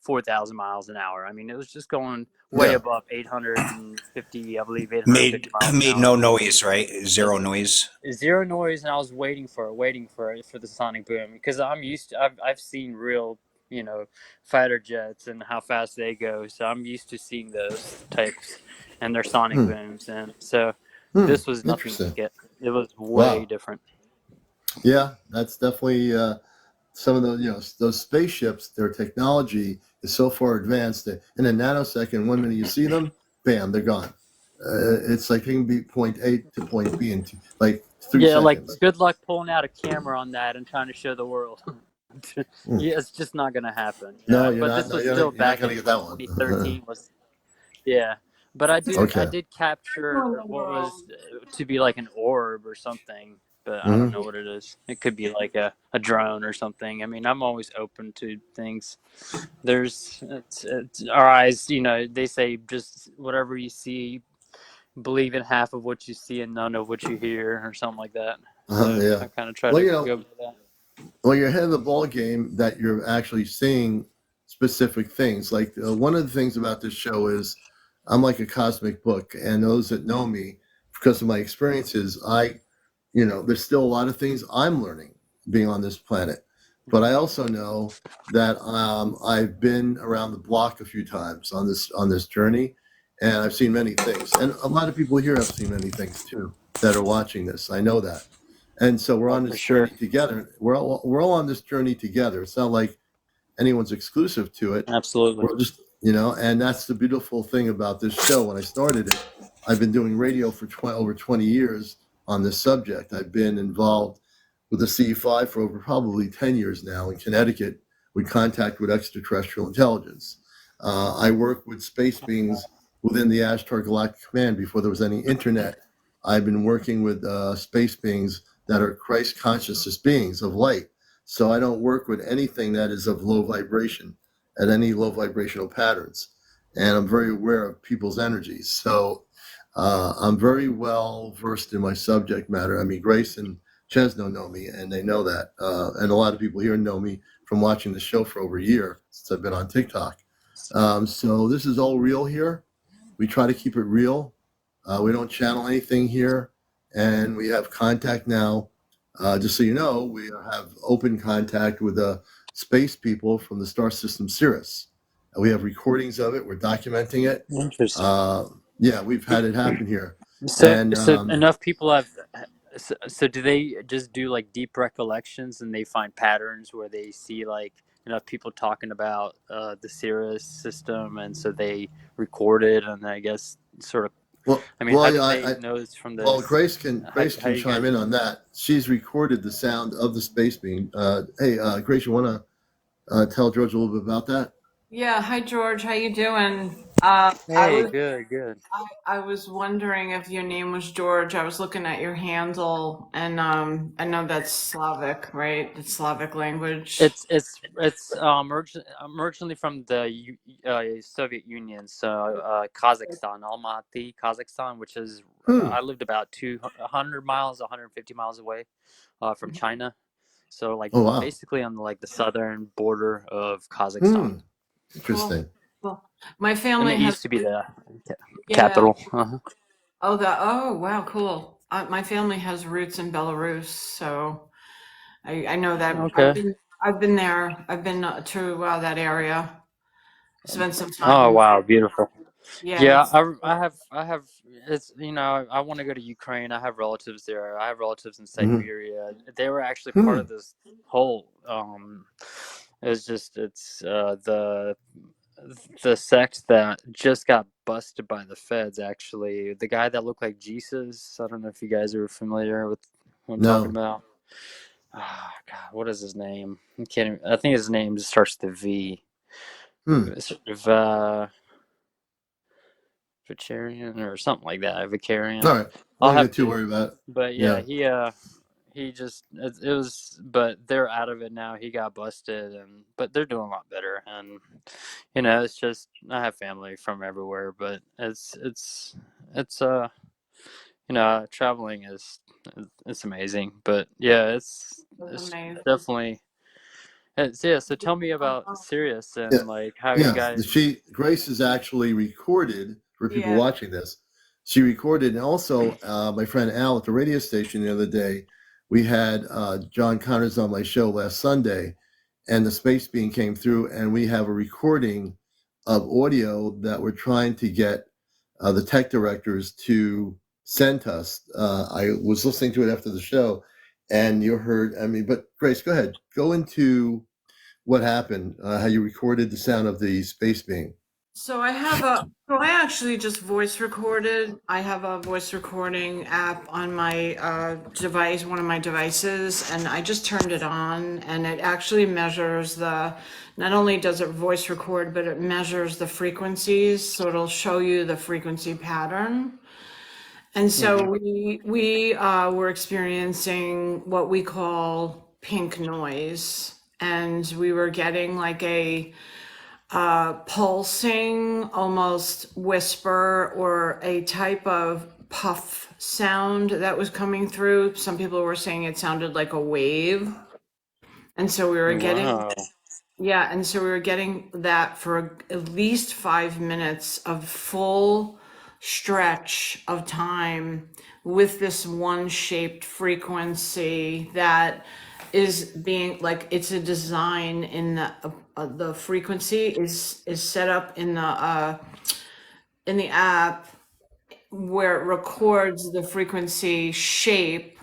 4,000 miles an hour. I mean, it was just going way Yeah. above 850, I believe, 850 Made miles an made hour. no noise, right? Zero It's noise. zero noise, and I was waiting for the sonic boom, because I've seen real, fighter jets and how fast they go, so I'm used to seeing those types and their sonic Hmm. booms, and so Hmm. this was nothing Interesting. like it. It was way Wow. different. Yeah, that's definitely some of those. Those spaceships. Their technology is so far advanced that in a nanosecond, 1 minute you see them, bam, they're gone. It's like they can be point A to point B in like three Yeah, like seconds. good luck pulling out a camera on that and trying to show the world. Hmm. Yeah, it's just not gonna happen. No, you're But not. this No, was still you're not back going to in get that one. 2013. Was Yeah, but I Okay. did capture what was to be like an orb or something, but I don't Hmm. know what it is. It could be like a drone or something. I mean, I'm always open to things. It's our eyes, they say just whatever you see, believe in half of what you see and none of what you hear, or something like that. So Yeah. I kind of try Well, to go by that. well, you're ahead of the ball game that you're actually seeing specific things. Like one of the things about this show is I'm like a cosmic book, and those that know me, because of my experiences, there's still a lot of things I'm learning being on this planet. But I also know that I've been around the block a few times on this journey, and I've seen many things. And a lot of people here have seen many things too that are watching this. I know that. And so we're on For this sure. journey together. We're all on this journey together. It's not like anyone's exclusive to it. Absolutely. We're just, and that's the beautiful thing about this show. When I started it, I've been doing radio for over 20 years on this subject. I've been involved with the CE5 for over probably 10 years now in Connecticut with contact with extraterrestrial intelligence. I work with space beings within the Ashtar Galactic Command before there was any internet. I've been working with space beings that are Christ consciousness beings of light. So I don't work with anything that is of low vibration at any low vibrational patterns. And I'm very aware of people's energies. So I'm very well versed in my subject matter. I mean, Grace and Chesno know me, and they know that. And a lot of people here know me from watching the show for over a year since I've been on TikTok. So this is all real here. We try to keep it real. We don't channel anything here. And we have contact now. Just so you know, we have open contact with space people from the star system Sirius. We have recordings of it. We're documenting it. Interesting. Yeah, we've had it happen here. So, And enough people have. So, do they just do like deep recollections and they find patterns where they see like enough people talking about the Sirius system, and so they record it, and I guess sort of. well, I mean, how do they know it's from well, this? Grace can How you chime guys? in on that. She's recorded the sound of the space being. Hey, Grace, you want to tell George a little bit about that? Yeah, hi George, how you doing? Hey, good. I was wondering if your name was George. I was looking at your handle, and I know that's Slavic, right? It's Slavic language. It's originally from the Soviet Union, so Kazakhstan, Almaty, Kazakhstan, which is Hmm. I lived about 200 miles, 150 miles away from China, so like Oh, wow. basically on like the southern border of Kazakhstan, Hmm. Cool. Interesting. Cool. My and family it has, used to be the yeah. capital. Oh, wow, cool. My family has roots in Belarus, so I know that Okay. I've been there. I've been to that area. Spent some Oh time. wow, beautiful. Yeah, Yeah, it's I have. It's I want to go to Ukraine. I have relatives there. I have relatives in Hmm. Siberia. They were actually part Hmm. of this whole. It's the sect that just got busted by the feds. Actually, the guy that looked like Jesus. I don't know if you guys are familiar with what I'm talking No. about. Ah, God, what is his name? I can't. I think his name just starts with a V. Hmm. Sort of Vicarian or something like that. Vicarian. All right. I'll Don't have get too to. worried about it. But yeah, Yeah. he just it was. But they're out of it now. He got busted, and but they're doing a lot better. And it's just I have family from everywhere, but it's traveling is it's amazing. But yeah, it's amazing. definitely. Yeah, so tell me about Sirius Yeah. and like how you Yeah. guys. Grace is actually recorded for people Yeah. watching this. She recorded, and also my friend Al at the radio station the other day. We had John Connors on my show last Sunday, and the space being came through, and we have a recording of audio that we're trying to get the tech directors to send us. I was listening to it after the show, and you heard. I mean, but Grace, go ahead. Go into what happened, how you recorded the sound of the space being. So I actually just voice recorded. I have a voice recording app on my device, one of my devices, and I just turned it on, and it actually measures not only does it voice record, but it measures the frequencies, so it'll show you the frequency pattern. And so Mhm. we were experiencing what we call pink noise, and we were getting like a pulsing, almost whisper, or a type of puff sound that was coming through. Some people were saying it sounded like a wave. And so we were getting, Wow. Yeah, and so we were getting that for at least 5 minutes of full stretch of time with this one shaped frequency that is being like it's a design in the frequency is set up in the app where it records the frequency shape.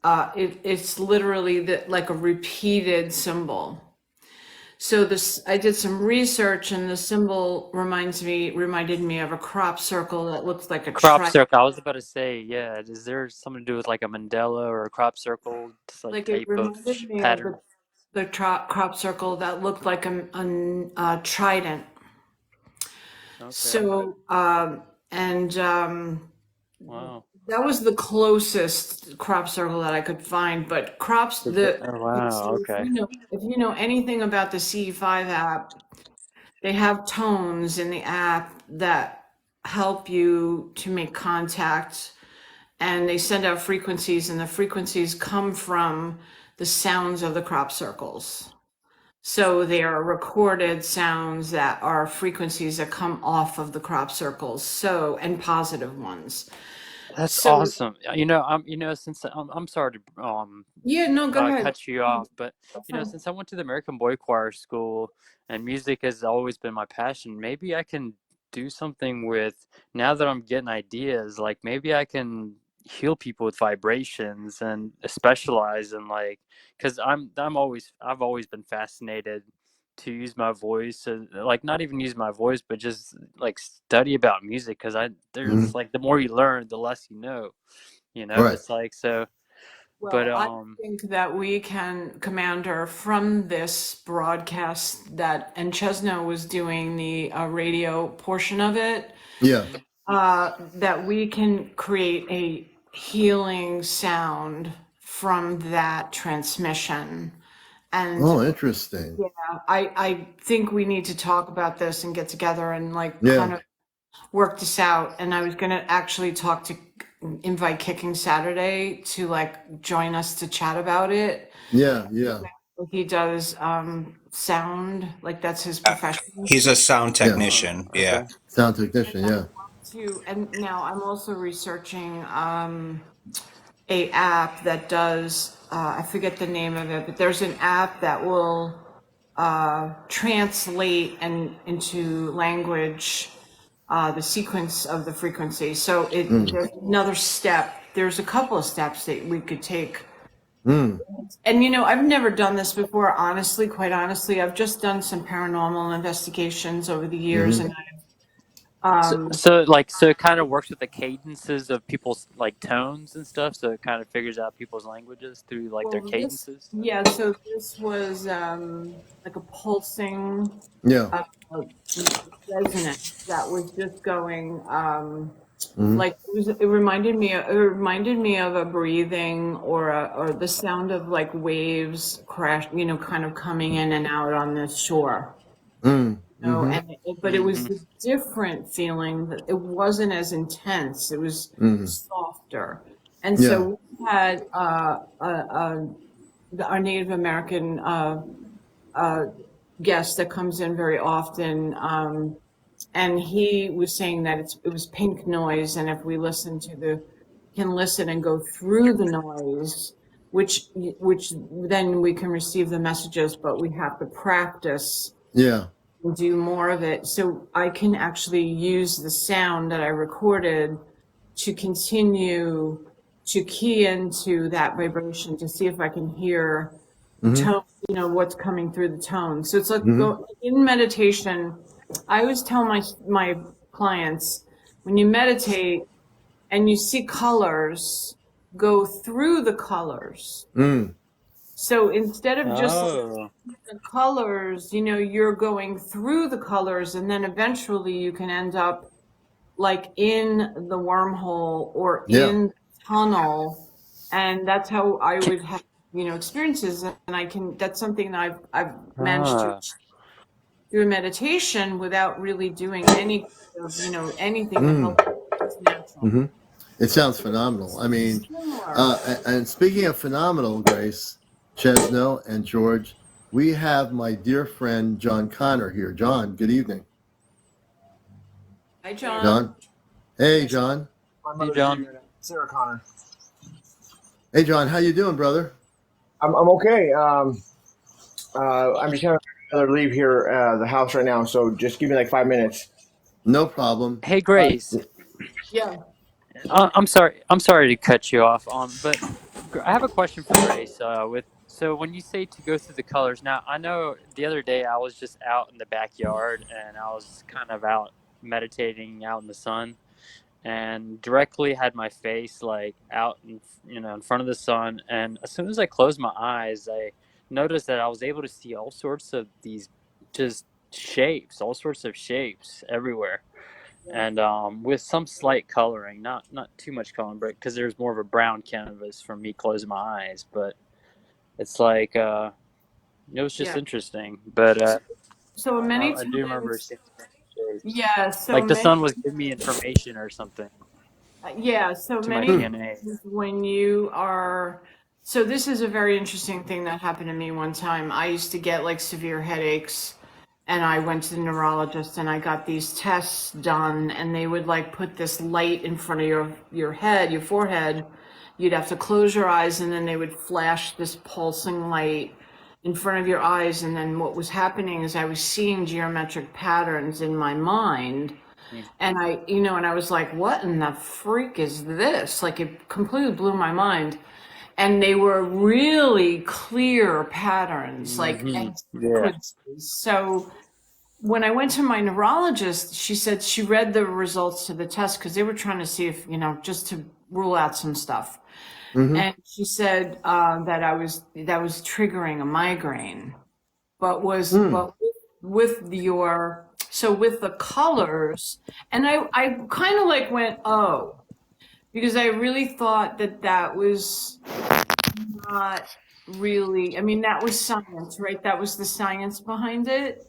It's literally like a repeated symbol. So this, I did some research, and the symbol reminded me of a crop circle that looks like a Crop tri, circle. I was about to say, yeah. Is there something to do with like a Mandela or a crop circle, just like like it type of reminded me of pattern? crop circle that looked like a trident. Okay. So, and Wow. that was the closest crop circle that I could find. But Oh, wow. so Okay. if you know anything about the CE5 app, they have tones in the app that help you to make contact, and they send out frequencies, and the frequencies come from the sounds of the crop circles. So they are recorded sounds that are frequencies that come off of the crop circles, so, and positive ones. That's So, awesome. Since I'm sorry to yeah, no, go ahead. cut you off, but since I went to the American Boy Choir School and music has always been my passion, maybe I can do something with, now that I'm getting ideas, like maybe I can heal people with vibrations and specialize in like, because I've always been fascinated to use my voice, like not even use my voice, but just like study about music, because Mhm. there's like the more you learn, the less you know. Right. It's like so. But Well, I think that we can, Commander, from this broadcast that, and Chesno was doing the radio portion of it, Yeah. that we can create a healing sound from that transmission. And Oh, interesting. I think we need to talk about this and get together and like Yeah. kind of work this out. And I was going to actually invite Kicking Saturday to like join us to chat about it. Yeah. Yeah. He does sound, like that's his profession. He's a sound Yeah. technician. Yeah. okay. Sound technician. Yeah. And now I'm also researching a app that does I forget the name of it, but there's an app that will translate and into language the sequence of the frequency. So there's another step. There's a couple of steps that we could take. Mm. And I've never done this before, honestly, quite honestly. I've just done some paranormal investigations over the years, Mm-hmm. and So it kind of works with the cadences of people's like tones and stuff. So it kind of figures out people's languages through like their well, cadences. so this was like a pulsing Yeah. uh, resonance that was just going Mm-hmm. like it reminded me of a breathing or the sound of like waves crash, kind of coming in and out on the shore. Mm. Mm-hmm. But it was Mm-hmm. a different feeling. That it wasn't as intense. It was Mm-hmm. softer. And Yeah. so we had our Native American guest that comes in very often, and he was saying that it was pink noise, and if we can listen and go through the noise, which then we can receive the messages, but we have to practice Yeah. and do more of it. So I can actually use the sound that I recorded to continue to key into that vibration to see if I can hear Mm-hmm. tone, what's coming through the tone. So it's like Mm-hmm. in meditation. I always tell my clients, when you meditate and you see colors, go through the colors. Mm. So instead of just Oh. the colors, you're going through the colors, and then eventually you can end up like in the wormhole or Yeah. in the tunnel. And that's how I would have, experiences. And that's something that I've managed to Ah. achieve through meditation without really doing any of, anything to Mm. help. It's natural. Mm-hmm. It sounds phenomenal. I mean, Similar. and speaking of phenomenal, Grace, Chesno, and George, we have my dear friend John Connor here. John, good evening. Hi, John. John. Hey, John. My Hey, mother's John. here, Sarah Connor. Hey, John. How you doing, brother? I'm okay. I'm just having another leave here, the house right now. So just give me like 5 minutes. No problem. Hey, Grace. Yeah. I'm sorry. I'm sorry to cut you off. But I have a question for Grace. So when you say to go through the colors, now I know the other day I was just out in the backyard and I was kind of out meditating out in the sun, and directly had my face like out in front of the sun. And as soon as I closed my eyes, I noticed that I was able to see all sorts of these just shapes, all sorts of shapes everywhere, and with some slight coloring, not too much coloring, but because there's more of a brown canvas from me closing my eyes. But it's like it was just Yeah. interesting. But So many I do remember times, seeing shapes, yeah. So like the many. sun was giving me information or something Yeah, so to my many DNA. times when you are, so this is a very interesting thing that happened to me one time. I used to get like severe headaches, and I went to the neurologist and I got these tests done, and they would like put this light in front of your head, your forehead. You'd have to close your eyes, and then they would flash this pulsing light in front of your eyes. And then what was happening is I was seeing geometric patterns in my mind. And and I was like, what in the freak is this? Like, it completely blew my mind. And they were really clear patterns, like, Hmm. and Yeah. sequences. So when I went to my neurologist, she said she read the results to the test because they were trying to see if, just to rule out some stuff. Mm-hmm. And she said that was triggering a migraine, but with your so with the colors, and I kind of like went, oh, because I really thought that was not really, I mean, that was science, right? That was the science behind it,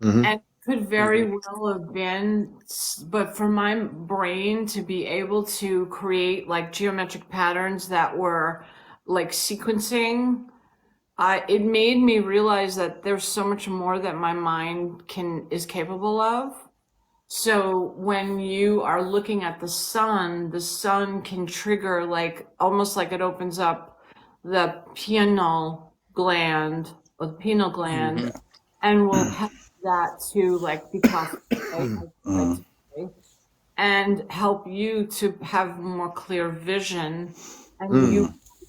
Mm-hmm. and could very well have been, but for my brain to be able to create like geometric patterns that were like sequencing, it made me realize that there's so much more that my mind is capable of. So when you are looking at the sun can trigger, like almost like it opens up the pineal gland or the pineal Hmm. gland, and will help that to like detoxify, I'd Mm. say, and help you to have more clear vision. And Mm.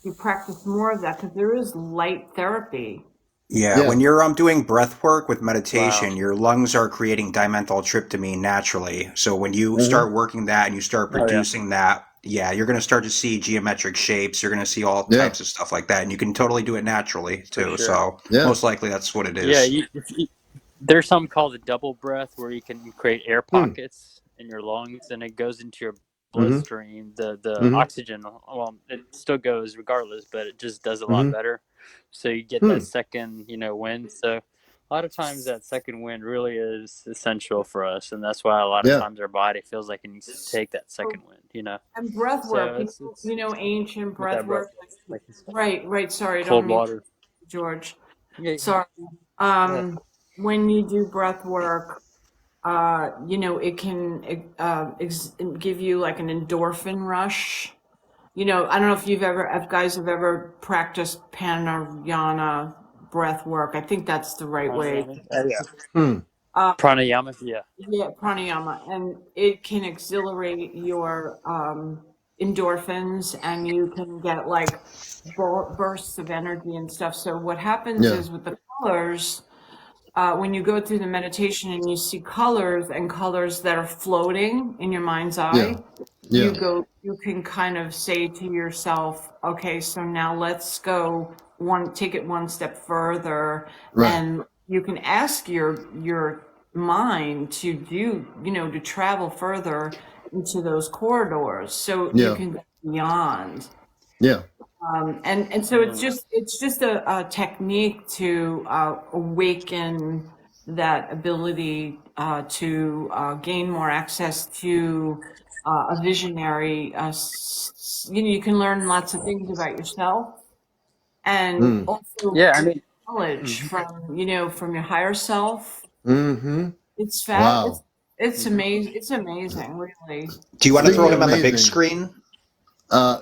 you practice more of that because there is light therapy. Yeah, Yeah. when you're doing breath work with Wow. meditation, your lungs are creating dimethyltryptamine naturally. So when you Mm-hmm. start working that and you start Oh yeah. producing that, yeah, you're going to start to see geometric shapes. You're going to see all Yeah. types of stuff like that, and you can totally do it naturally For too. sure. So Yeah. most likely that's what it Yeah. is. There's something called a double breath where you can create air Mm. pockets in your lungs, and it goes into your Mm-hmm. bloodstream. The Mm-hmm. oxygen, well, it still goes regardless, but it just does a lot Mm-hmm. better. So you get that Mm. second, wind. So a lot of times that second wind really is essential for us, and that's why a lot of Yeah. times our body feels like it needs to take that second wind. And breath work, So it's ancient with breath that breath, work. like you said, Right. Sorry, I don't cold mean water. George. Yeah. Sorry. Go ahead. When you do breath work, it can give you like an endorphin rush. I don't know if guys have ever practiced pranayama breath work. I think that's the right way. Pranayama. Yeah. Mm. Uh, Pranayama. Yeah. yeah, pranayama, and it can exhilarate your endorphins, and you can get like bursts of energy and stuff. So what happens Yeah. is with the colors, when you go through the meditation and you see colors and colors that are floating in your mind's Yeah. eye, Yeah. you can kind of say to yourself, okay, so now let's take it one step further, Right. and you can ask your mind to to travel further into those corridors, so you Yeah. can go beyond. Yeah. And so it's just a technique to awaken that ability to gain more access to a visionary. You can learn lots of things about yourself, and Mm. also Yeah. I mean, knowledge from, from your higher self. Mm-hmm. It's Wow. it's amazing. It's amazing, really. Do you want to throw Speaking of him on the big amazing, screen?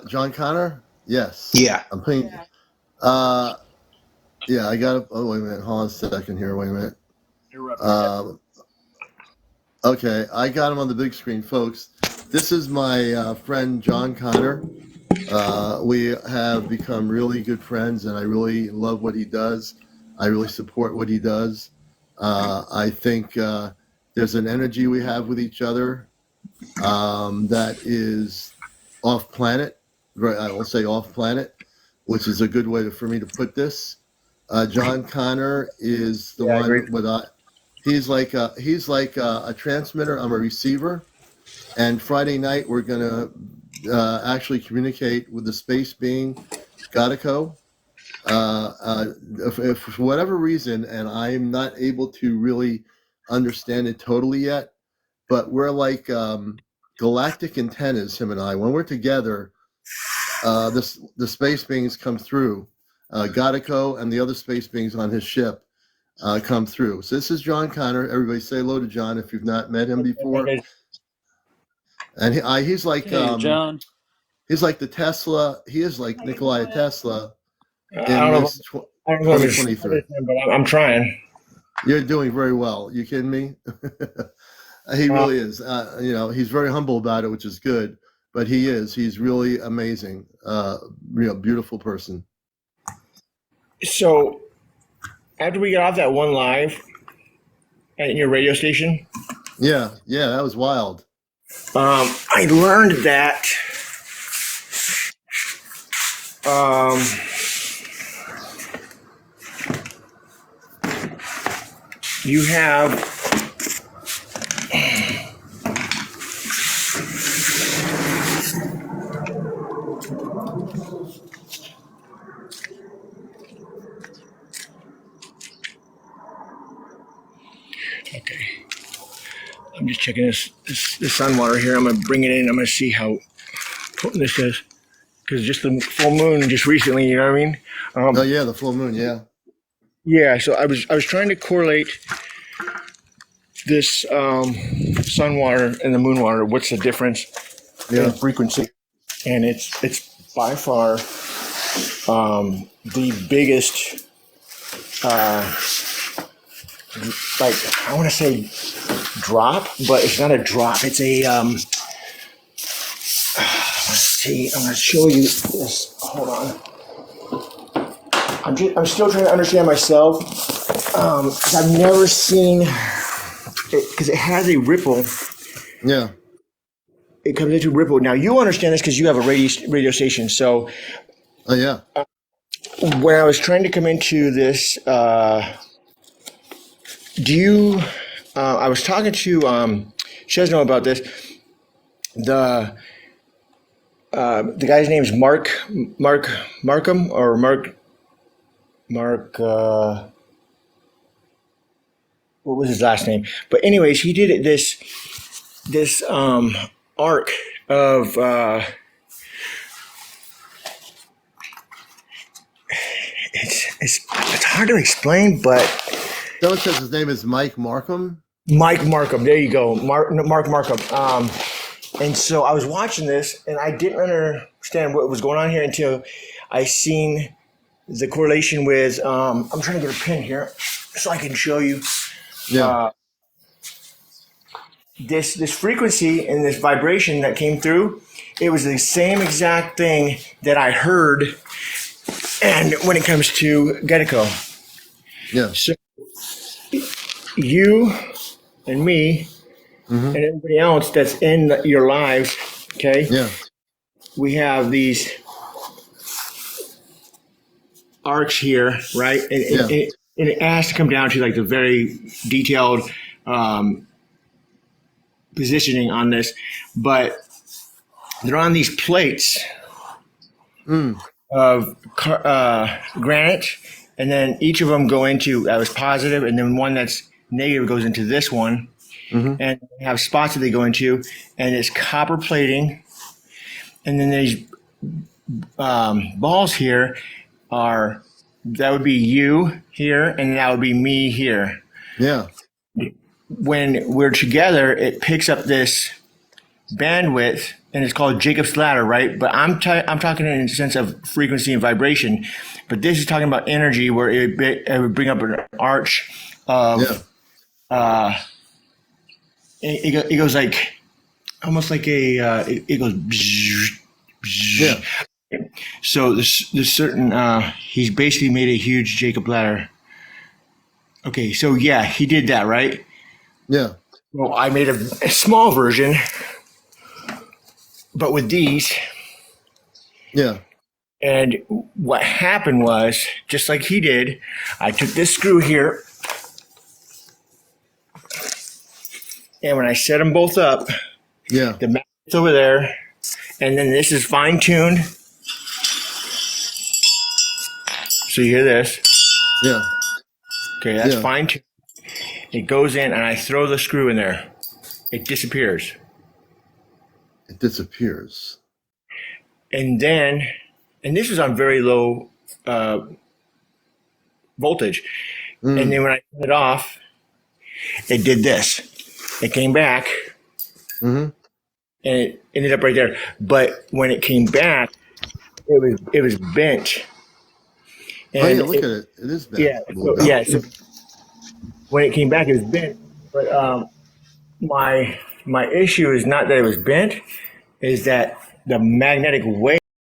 John Connor? Yes. Yeah. I'm putting, Yeah. yeah, I got to, oh, wait a minute. Hold on a second here. Wait a minute. Okay, I got him on the big screen, folks. This is my friend John Connor. We have become really good friends, and I really love what he does. I really support what he does. I think there's an energy we have with each other that is off planet. I will say off planet, which is a good way for me to put this. John Connor is the Yeah, I agree. one with he's like a transmitter. I'm a receiver, and Friday night we're gonna actually communicate with the space being Godico. If for whatever reason, and I'm not able to really understand it totally yet, but we're like galactic antennas, him and I. When we're together, the space beings come through. Godico and the other space beings on his ship come through. So this is John Connor. Everybody say hello to John if you've not met him before. And he's like Hey, John. he's like the Tesla. He is like Nikola Tesla I in don't know. this I don't know if it's 2023. but I'm trying. You're doing very well. You kidding me? He really is. He's very humble about it, which is good. But he is. He's really amazing. Beautiful person. So after we got off that one live at your radio station, Yeah, that was wild. I learned that you have okay. I'm just checking this sun water here. I'm gonna bring it in. I'm gonna see how potent this is because just the full moon just recently. You know what I mean? Oh yeah, the full moon. Yeah. Yeah. So I was trying to correlate this sun water and the moon water. What's the difference in frequency? And it's by far the biggest. Like I want to say drop, but it's not a drop. It's a let's see. I'm going to show you this. Hold on. I'm still trying to understand myself because I've never seen it because it has a ripple. Yeah. It comes into ripple. Now you understand this because you have a radio station. So. Oh yeah. When I was trying to come into this. I was talking to Chesno about this. The guy's name is Markham or Mark. What was his last name? But anyways, he did this arc of. It's hard to explain, but. Someone says his name is Mike Markham. Mike Markham. There you go. Mark Markham. And so I was watching this and I didn't understand what was going on here until I seen the correlation with, I'm trying to get a pin here so I can show you. Yeah. This frequency and this vibration that came through, it was the same exact thing that I heard. And when it comes to Gedico. Yeah. So you and me and everybody else that's in your lives, okay? Yeah. We have these arcs here, right? And it has to come down to like the very detailed positioning on this, but they're on these plates of granite, and then each of them go into that was positive, and then one that's negative goes into this one, and they have spots that they go into, and it's copper plating, and then these balls here are that would be you here, and that would be me here. Yeah. When we're together, it picks up this bandwidth, and it's called Jacob's ladder, right? But I'm talking in the sense of frequency and vibration. But this is talking about energy, where it would bring up an arch of. Yeah. It goes like almost like it goes. Yeah. So there's certain he's basically made a huge Jacob ladder. Okay, so yeah, he did that, right? Yeah. Well, I made a small version, but with these. Yeah. And what happened was, just like he did, I took this screw here, and when I set them both up, Yeah. the magnet's over there, and then this is fine-tuned. So you hear this? Yeah. Okay, that's Yeah. fine-tuned. It goes in, and I throw the screw in there. It disappears. It disappears. And then, and this is on very low voltage. And then when I turned it off, it did this. It came back, and it ended up right there. But when it came back, it was bent. And Oh yeah, look at it. It is bent. Yeah, so when it came back, it was bent. But my issue is not that it was bent, is that the magnetic wave